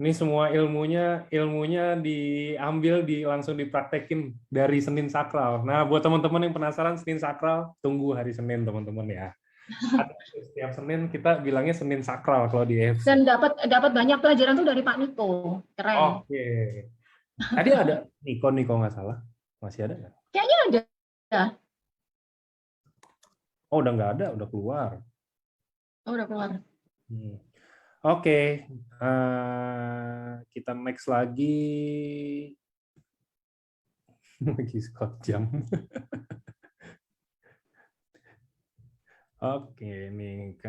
Ini semua ilmunya diambil langsung dipraktekin dari Senin sakral. Nah, buat teman-teman yang penasaran Senin sakral, tunggu hari Senin teman-teman ya. Setiap Senin kita bilangnya Senin sakral kalau di EFC. Dan dapat banyak pelajaran tuh dari Pak Niko. Keren. Oke. Tadi ada Niko nggak salah. Masih ada nggak? Kayaknya ada. Oh, udah nggak ada, udah keluar. Oh, udah keluar. Oke. Kita next lagi. Lagi Scott jam. Oke, nih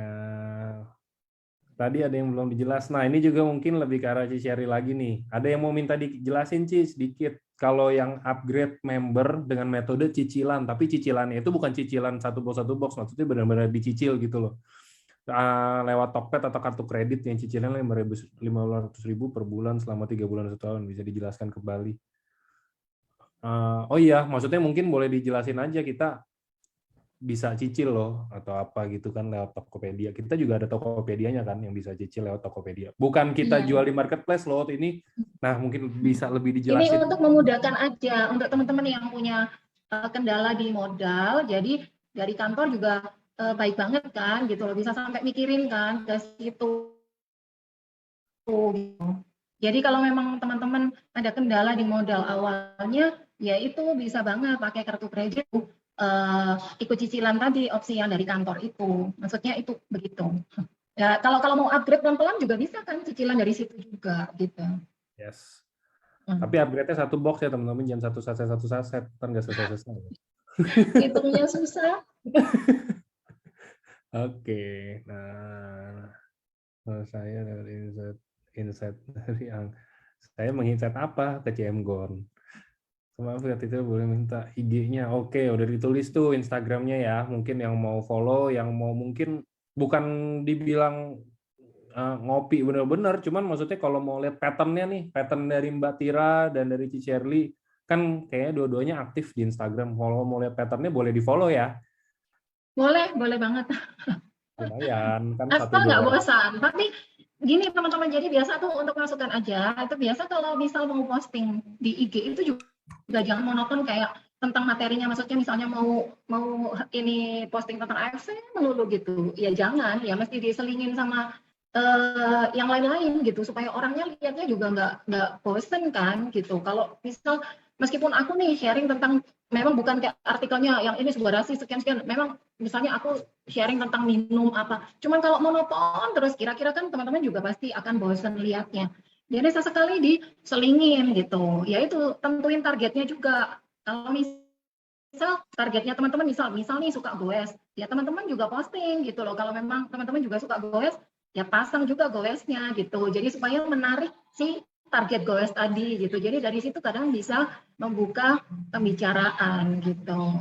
tadi ada yang belum dijelas. Nah, ini juga mungkin lebih ke arah Ci Shirley lagi nih. Ada yang mau minta dijelasin Ci sedikit. Kalau yang upgrade member dengan metode cicilan, tapi cicilannya itu bukan cicilan satu box, maksudnya benar-benar dicicil gitu loh. Lewat Tokped atau kartu kredit yang cicilannya 500.000 per bulan selama 3 bulan 1 tahun. Bisa dijelaskan kembali. Oh iya, maksudnya mungkin boleh dijelasin aja, kita bisa cicil loh atau apa gitu kan lewat Tokopedia. Kita juga ada Tokopedianya kan yang bisa cicil lewat Tokopedia. Bukan kita jual di marketplace loh ini. Nah, mungkin bisa lebih dijelasin. Ini untuk memudahkan aja untuk teman-teman yang punya kendala di modal. Jadi dari kantor juga baik banget kan gitu loh, bisa sampai mikirin kan ke situ. Jadi kalau memang teman-teman ada kendala di modal awalnya, ya itu bisa banget pakai kartu kredit, ikut cicilan tadi opsi yang dari kantor itu. Maksudnya itu begitu. Ya kalau mau upgrade pelan-pelan juga bisa kan cicilan dari situ juga gitu. Yes. Tapi upgrade-nya satu box ya teman-teman, jangan satu saset, kan nggak selesai. Hitungnya susah. Oke, nah saya dari insight dari saya menginsight apa ke CM Gon. Maaf ya, itu boleh minta IG-nya. Oke, udah ditulis tuh Instagram-nya ya. Mungkin yang mau follow, yang mau mungkin bukan dibilang ngopi bener-bener, cuman maksudnya kalau mau lihat pattern-nya nih, pattern dari Mbak Tira dan dari Ci Shirley, kan kayaknya dua-duanya aktif di Instagram. Kalau mau lihat pattern-nya boleh di-follow ya. Boleh banget. Lumayan kan. Asal nggak bosan. Tapi gini teman-teman, jadi biasa tuh untuk masukan aja. Itu biasa kalau misal mau posting di IG itu juga jangan monoton kayak tentang materinya, maksudnya misalnya mau ini posting tentang AFC melulu gitu. Ya jangan, ya mesti diselingin sama yang lain-lain gitu supaya orangnya lihatnya juga nggak bosen kan gitu. Kalau misal meskipun aku nih sharing tentang, memang bukan kayak artikelnya yang ini sebuah rasi sekian-sekian, memang misalnya aku sharing tentang minum apa, cuman kalau monoton terus kira-kira kan teman-teman juga pasti akan bosen lihatnya. Jadi sesekali diselingin gitu, ya itu tentuin targetnya juga. Kalau misal targetnya teman-teman misal nih suka goes, ya teman-teman juga posting gitu loh. Kalau memang teman-teman juga suka goes, ya pasang juga goesnya gitu. Jadi supaya menarik si target goes tadi gitu. Jadi dari situ kadang bisa membuka pembicaraan gitu.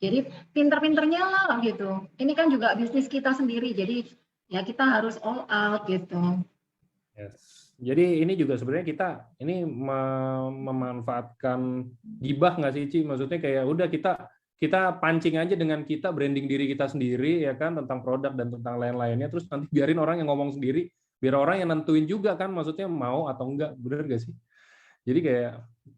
Jadi pinter-pinternya lah gitu. Ini kan juga bisnis kita sendiri, jadi ya kita harus all out gitu. Yes. Jadi ini juga sebenarnya kita ini memanfaatkan gibah nggak sih Ci? Maksudnya kayak udah kita pancing aja dengan kita branding diri kita sendiri ya kan, tentang produk dan tentang lain-lainnya, terus nanti biarin orang yang ngomong sendiri, biar orang yang nentuin juga kan, maksudnya mau atau enggak, bener gak sih? Jadi kayak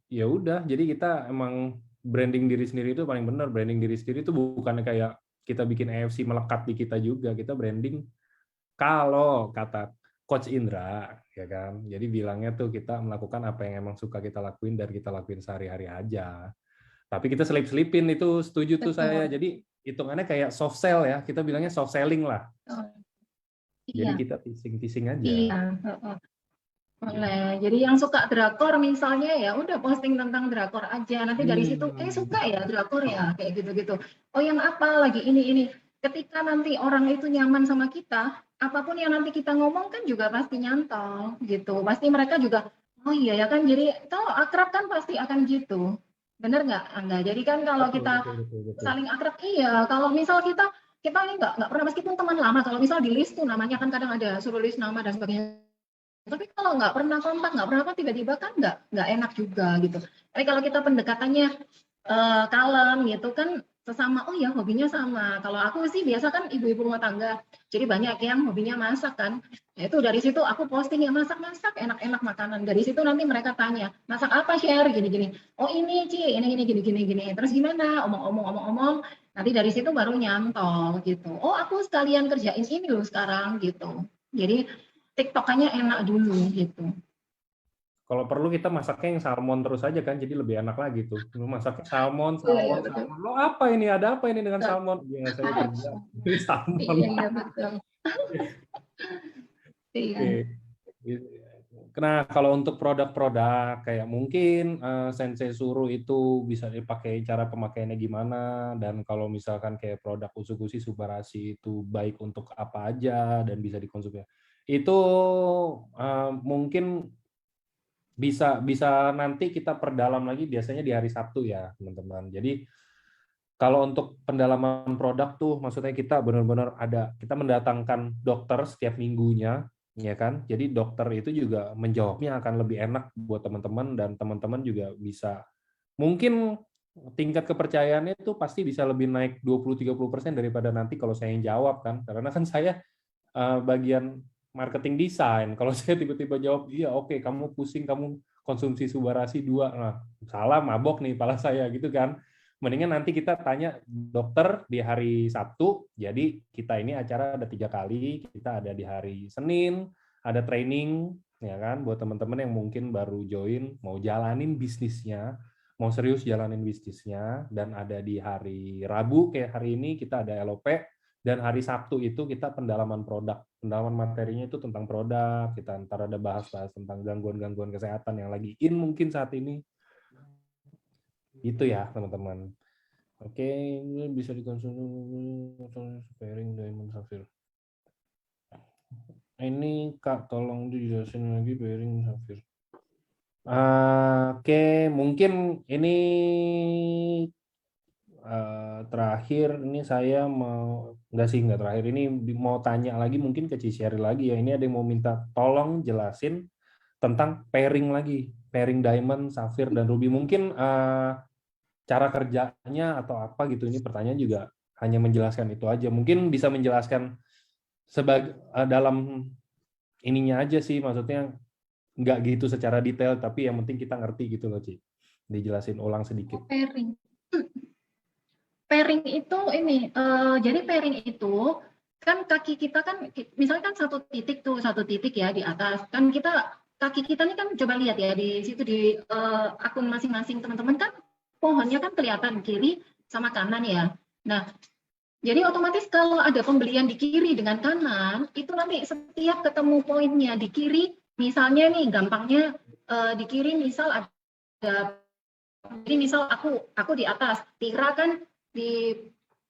ya udah, jadi kita emang branding diri sendiri itu paling benar. Branding diri sendiri itu bukan kayak kita bikin EFC melekat di kita juga, kita branding kalau kata Coach Indra, ya kan, jadi bilangnya tuh kita melakukan apa yang emang suka kita lakuin dan kita lakuin sehari-hari aja. Tapi kita selip-selipin itu, setuju tuh saya. Betul. Jadi hitungannya kayak soft sell ya, kita bilangnya soft selling lah. Jadi Iya. kita teasing-teasing aja. Iya. Boleh. Jadi yang suka drakor misalnya ya udah posting tentang drakor aja. Nanti dari situ suka ya drakor ya kayak gitu-gitu. Oh yang apa lagi ini. Ketika nanti orang itu nyaman sama kita, apapun yang nanti kita ngomong kan juga pasti nyantol gitu. Pasti mereka juga oh iya ya kan. Jadi kalau akrab kan pasti akan gitu. Bener nggak Angga? Jadi kan kalau kita Betul. saling akrab iya. Kalau misal kita ini nggak pernah meskipun teman lama. Kalau misal di list tuh namanya kan kadang ada suruh list nama dan sebagainya. Tapi kalau nggak pernah kontak, nggak pernah apa, tiba-tiba kan nggak enak juga gitu. Tapi kalau kita pendekatannya kalem gitu kan sesama, oh ya hobinya sama. Kalau aku sih biasa kan ibu-ibu rumah tangga, jadi banyak yang hobinya masak kan. Nah, itu dari situ aku posting ya masak-masak enak-enak makanan. Dari situ nanti mereka tanya, masak apa share gini-gini. Oh ini Ci, ini gini. Terus gimana? Omong-omong. Nanti dari situ baru nyantol gitu. Oh aku sekalian kerjain ini loh sekarang gitu. Jadi TikTok-nya enak dulu gitu. Kalau perlu kita masaknya yang salmon terus aja kan, jadi lebih enak lagi tuh. Lu masaknya salmon. Lo apa ini? Ada apa ini dengan salmon? Ya saya kerja beli salmon. Iya betul. Iya. Nah, kalau untuk produk-produk kayak mungkin Sensei Suru itu bisa dipakai, cara pemakaiannya gimana, dan kalau misalkan kayak produk Usukushi Subarashi itu baik untuk apa aja dan bisa dikonsumsi. Itu mungkin bisa nanti kita perdalam lagi biasanya di hari Sabtu ya, teman-teman. Jadi kalau untuk pendalaman produk tuh maksudnya kita benar-benar kita mendatangkan dokter setiap minggunya, ya kan? Jadi dokter itu juga menjawabnya akan lebih enak buat teman-teman, dan teman-teman juga bisa mungkin tingkat kepercayaannya itu pasti bisa lebih naik 20-30% daripada nanti kalau saya yang jawab kan. Karena kan saya bagian marketing desain. Kalau saya tiba-tiba jawab, iya oke, kamu pusing, kamu konsumsi Subarashi 2. Nah, salah, mabok nih kepala saya gitu kan. Mendingan nanti kita tanya dokter di hari Sabtu, jadi kita ini acara ada 3 kali, kita ada di hari Senin, ada training, ya kan, buat teman-teman yang mungkin baru join, mau jalanin bisnisnya, mau serius jalanin bisnisnya, dan ada di hari Rabu, kayak hari ini kita ada LOP, dan hari Sabtu itu kita pendalaman produk. Pendalaman materinya itu tentang produk, kita ntar ada bahas-bahas tentang gangguan-gangguan kesehatan yang lagi in mungkin saat ini. Itu ya, teman-teman. Oke, ini bisa dikonsumsi pairing diamond sapphire. Ini Kak, tolong dijelasin lagi pairing sapphire. Oke, mungkin ini terakhir ini saya mau nggak terakhir ini mau tanya lagi mungkin ke Cisyari lagi ya. Ini ada yang mau minta tolong jelasin tentang pairing lagi, pairing diamond, sapphire dan ruby. Mungkin cara kerjanya atau apa gitu. Ini pertanyaan juga hanya menjelaskan itu aja. Mungkin bisa menjelaskan dalam ininya aja sih, maksudnya nggak gitu secara detail, tapi yang penting kita ngerti gitu loh, Ci. Dijelasin ulang sedikit. Pairing itu ini, jadi pairing itu kan kaki kita kan, misalnya kan satu titik ya di atas, kan kaki kita ini kan coba lihat ya di situ di akun masing-masing teman-teman kan pohonnya kan kelihatan kiri sama kanan ya. Nah, jadi otomatis kalau ada pembelian di kiri dengan kanan, itu nanti setiap ketemu poinnya di kiri, misalnya nih gampangnya di kiri misal ada, jadi misal aku di atas, Tira kan di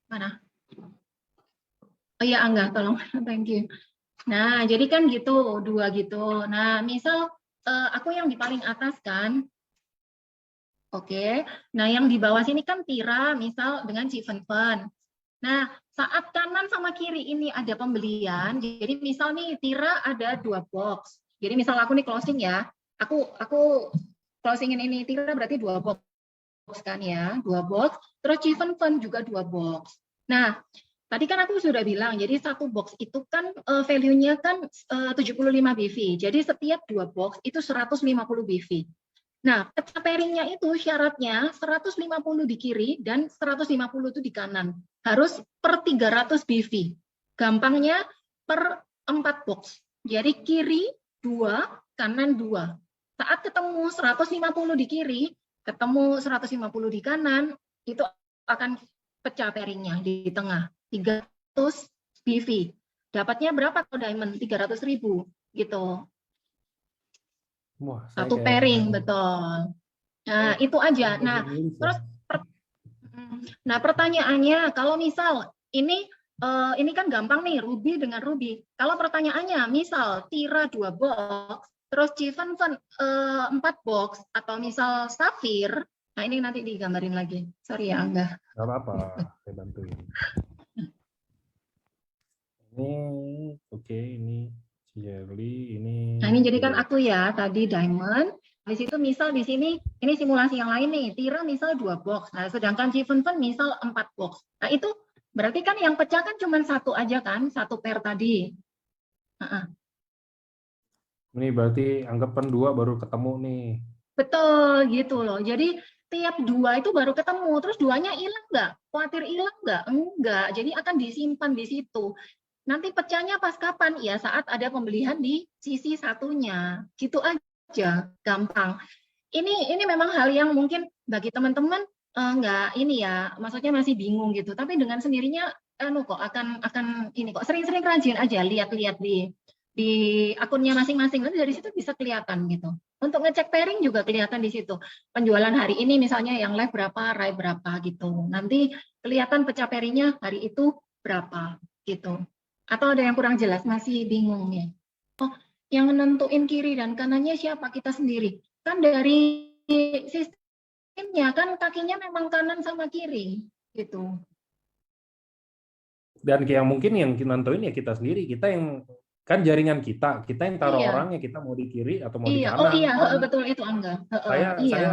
mana? Oh ya Angga, tolong, thank you. Nah, jadi kan gitu, 2 gitu. Nah, misal aku yang di paling atas kan, oke. Nah, yang di bawah sini kan Tira, misal dengan Civen. Nah, saat kanan sama kiri ini ada pembelian, jadi misal nih Tira ada 2 box. Jadi misal aku nih closing ya, aku closingin ini Tira berarti 2 box kan ya, 2 box. Terus Civen juga 2 box. Nah, tadi kan aku sudah bilang, jadi 1 box itu kan value-nya kan 75 BV. Jadi setiap 2 box itu 150 BV. Nah, pecah pairingnya itu syaratnya 150 di kiri dan 150 itu di kanan. Harus per 300 BV. Gampangnya per 4 box. Jadi kiri 2, kanan 2. Saat ketemu 150 di kiri, ketemu 150 di kanan, itu akan pecah pairingnya di tengah. 300 BV. Dapatnya berapa kalau diamond? 300.000 gitu. Wah, saya Satu kayak pairing, betul. Nah, itu aja. Nah, Inggris ya. terus nah pertanyaannya kalau misal ini kan gampang nih Ruby dengan Ruby. Kalau pertanyaannya misal Tira 2 box, terus Chiffen 4 box atau misal Safir, nah ini nanti digambarin lagi. Sorry ya, enggak. Nggak apa-apa, saya bantuin. Ini oke, ini Shirley, ini. Nah, ini jadi kan aku ya tadi diamond. Habis itu misal di sini ini simulasi yang lain nih. Tira misal 2 box. Nah, sedangkan Chiffen misal 4 box. Nah, itu berarti kan yang pecah kan cuma satu aja kan, satu pair tadi. Ini berarti anggapan 2 baru ketemu nih. Betul gitu loh. Jadi tiap 2 itu baru ketemu, terus 2-nya hilang nggak? Khawatir hilang nggak? Enggak. Jadi akan disimpan di situ. Nanti pecahnya pas kapan? Ya saat ada pembelian di sisi satunya. Gitu aja, gampang. Ini memang hal yang mungkin bagi teman-teman nggak ini ya, maksudnya masih bingung gitu. Tapi dengan sendirinya kok akan ini kok sering-sering rajin aja lihat-lihat di akunnya masing-masing, nanti dari situ bisa kelihatan gitu. Untuk ngecek pairing juga kelihatan di situ. Penjualan hari ini misalnya yang live berapa, RAI berapa gitu. Nanti kelihatan pecah pairingnya hari itu berapa gitu. Atau ada yang kurang jelas, masih bingung ya. Oh, yang nentuin kiri dan kanannya siapa? Kita sendiri. Kan dari sistemnya kan kakinya memang kanan sama kiri gitu. Dan yang mungkin yang nentuin ya kita sendiri, kita yang kan jaringan kita yang taruh Iya. orangnya, kita mau di kiri atau mau di Iya, kanan. oh iya, betul itu Angga. Saya Iya,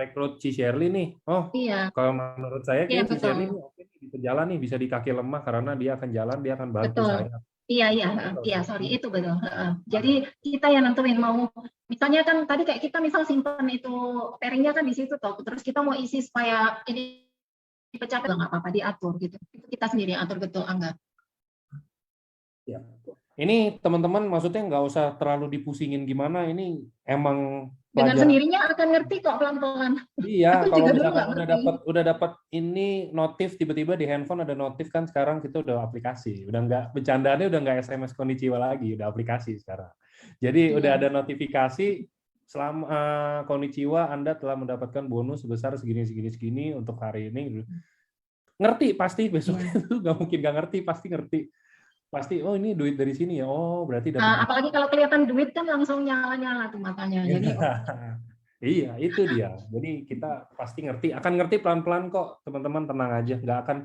rekrut Ci Shirley nih. Oh, iya, kalau menurut saya iya kayak Ci Shirley betul, ini oke nih, bisa jalan nih, bisa di kaki lemah karena dia akan jalan, dia akan bantu betul. saya. Iya, iya, iya, sorry itu betul. Jadi kita yang nentuin mau, misalnya kan tadi kayak kita misal simpan itu pairingnya kan di situ toh, terus kita mau isi supaya ini pecah nggak apa-apa diatur gitu. Itu kita sendiri yang atur betul Angga. Ya. Ini teman-teman maksudnya nggak usah terlalu dipusingin gimana, ini emang Dengan pelajaran. sendirinya akan ngerti kok pelan-pelan. Iya, Aku kalau juga dulu misalkan nggak ngerti. udah dapat ini notif tiba-tiba di handphone ada notif kan sekarang kita udah aplikasi, udah nggak bercandaannya udah nggak SMS konnichiwa lagi, udah aplikasi sekarang. Jadi udah Iya. ada notifikasi selama konnichiwa Anda telah mendapatkan bonus sebesar segini segini segini untuk hari ini. Ngerti pasti besoknya tuh nggak mungkin nggak ngerti, pasti ngerti. Pasti oh ini duit dari sini ya. Oh, berarti dapat. Apalagi kalau kelihatan duit kan langsung nyala-nyala tuh matanya. Jadi Iya, itu dia. Jadi kita pasti ngerti, akan ngerti pelan-pelan kok, teman-teman tenang aja. Nggak akan,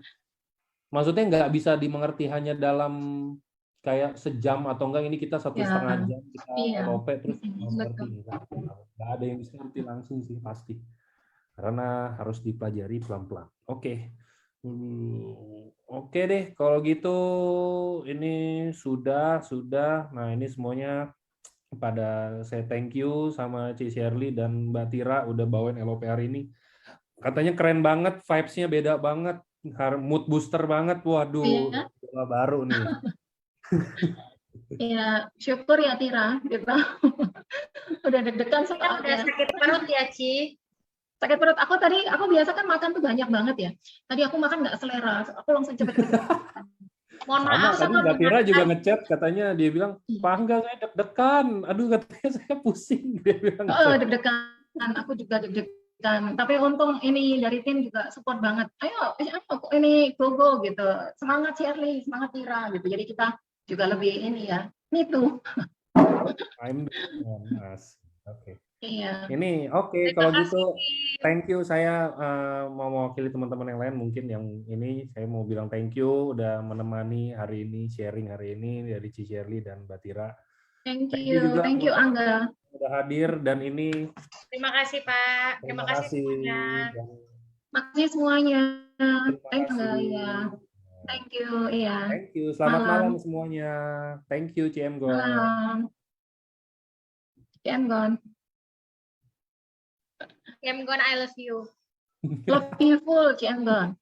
maksudnya nggak bisa dimengerti hanya dalam kayak sejam atau enggak ini kita 1,5 jam kita LOP terus mengerti. Nggak ada yang bisa ngerti langsung sih pasti. Karena harus dipelajari pelan-pelan. Oke. Oke deh, kalau gitu ini sudah. Nah ini semuanya pada saya thank you sama Ci Shirley dan Mbak Tira udah bawain LOPR ini. Katanya keren banget, vibes-nya beda banget, mood booster banget. Waduh, bola baru nih. ya syukur ya Tira gitu. Udah deg-degan Kan udah sakit perut ya, Ci. Sakit perut aku biasa kan makan tuh banyak banget ya. Tadi aku makan nggak selera, aku langsung cepet-cepet. Mohon Sama maaf tadi Mbak Tira juga ngechat katanya dia bilang, "Pak Angga saya deg-degan." Aduh katanya saya pusing dia bilang. Deg-degan, aku juga deg-degan. Tapi untung ini dari tim juga support banget. Ayo ini go gitu. Semangat Shirley, semangat Tira gitu. Jadi kita juga lebih ini ya. Itu. I'm Mas. Oke. Iya. Ini oke, kalau gitu thank you, saya mau mewakili teman-teman yang lain mungkin yang ini saya mau bilang thank you udah menemani hari ini, sharing hari ini dari Ci Shirley dan Mbak Tira. Thank you Angga. Udah hadir dan ini Terima kasih Pak. Terima kasih semuanya. Makasih semuanya. Thank you. Thank you. Iya. Thank you. Selamat malam semuanya. Thank you CM Gon. Malam. CM Gon. Ciemgon, I love you. Love you full, Ciemgon.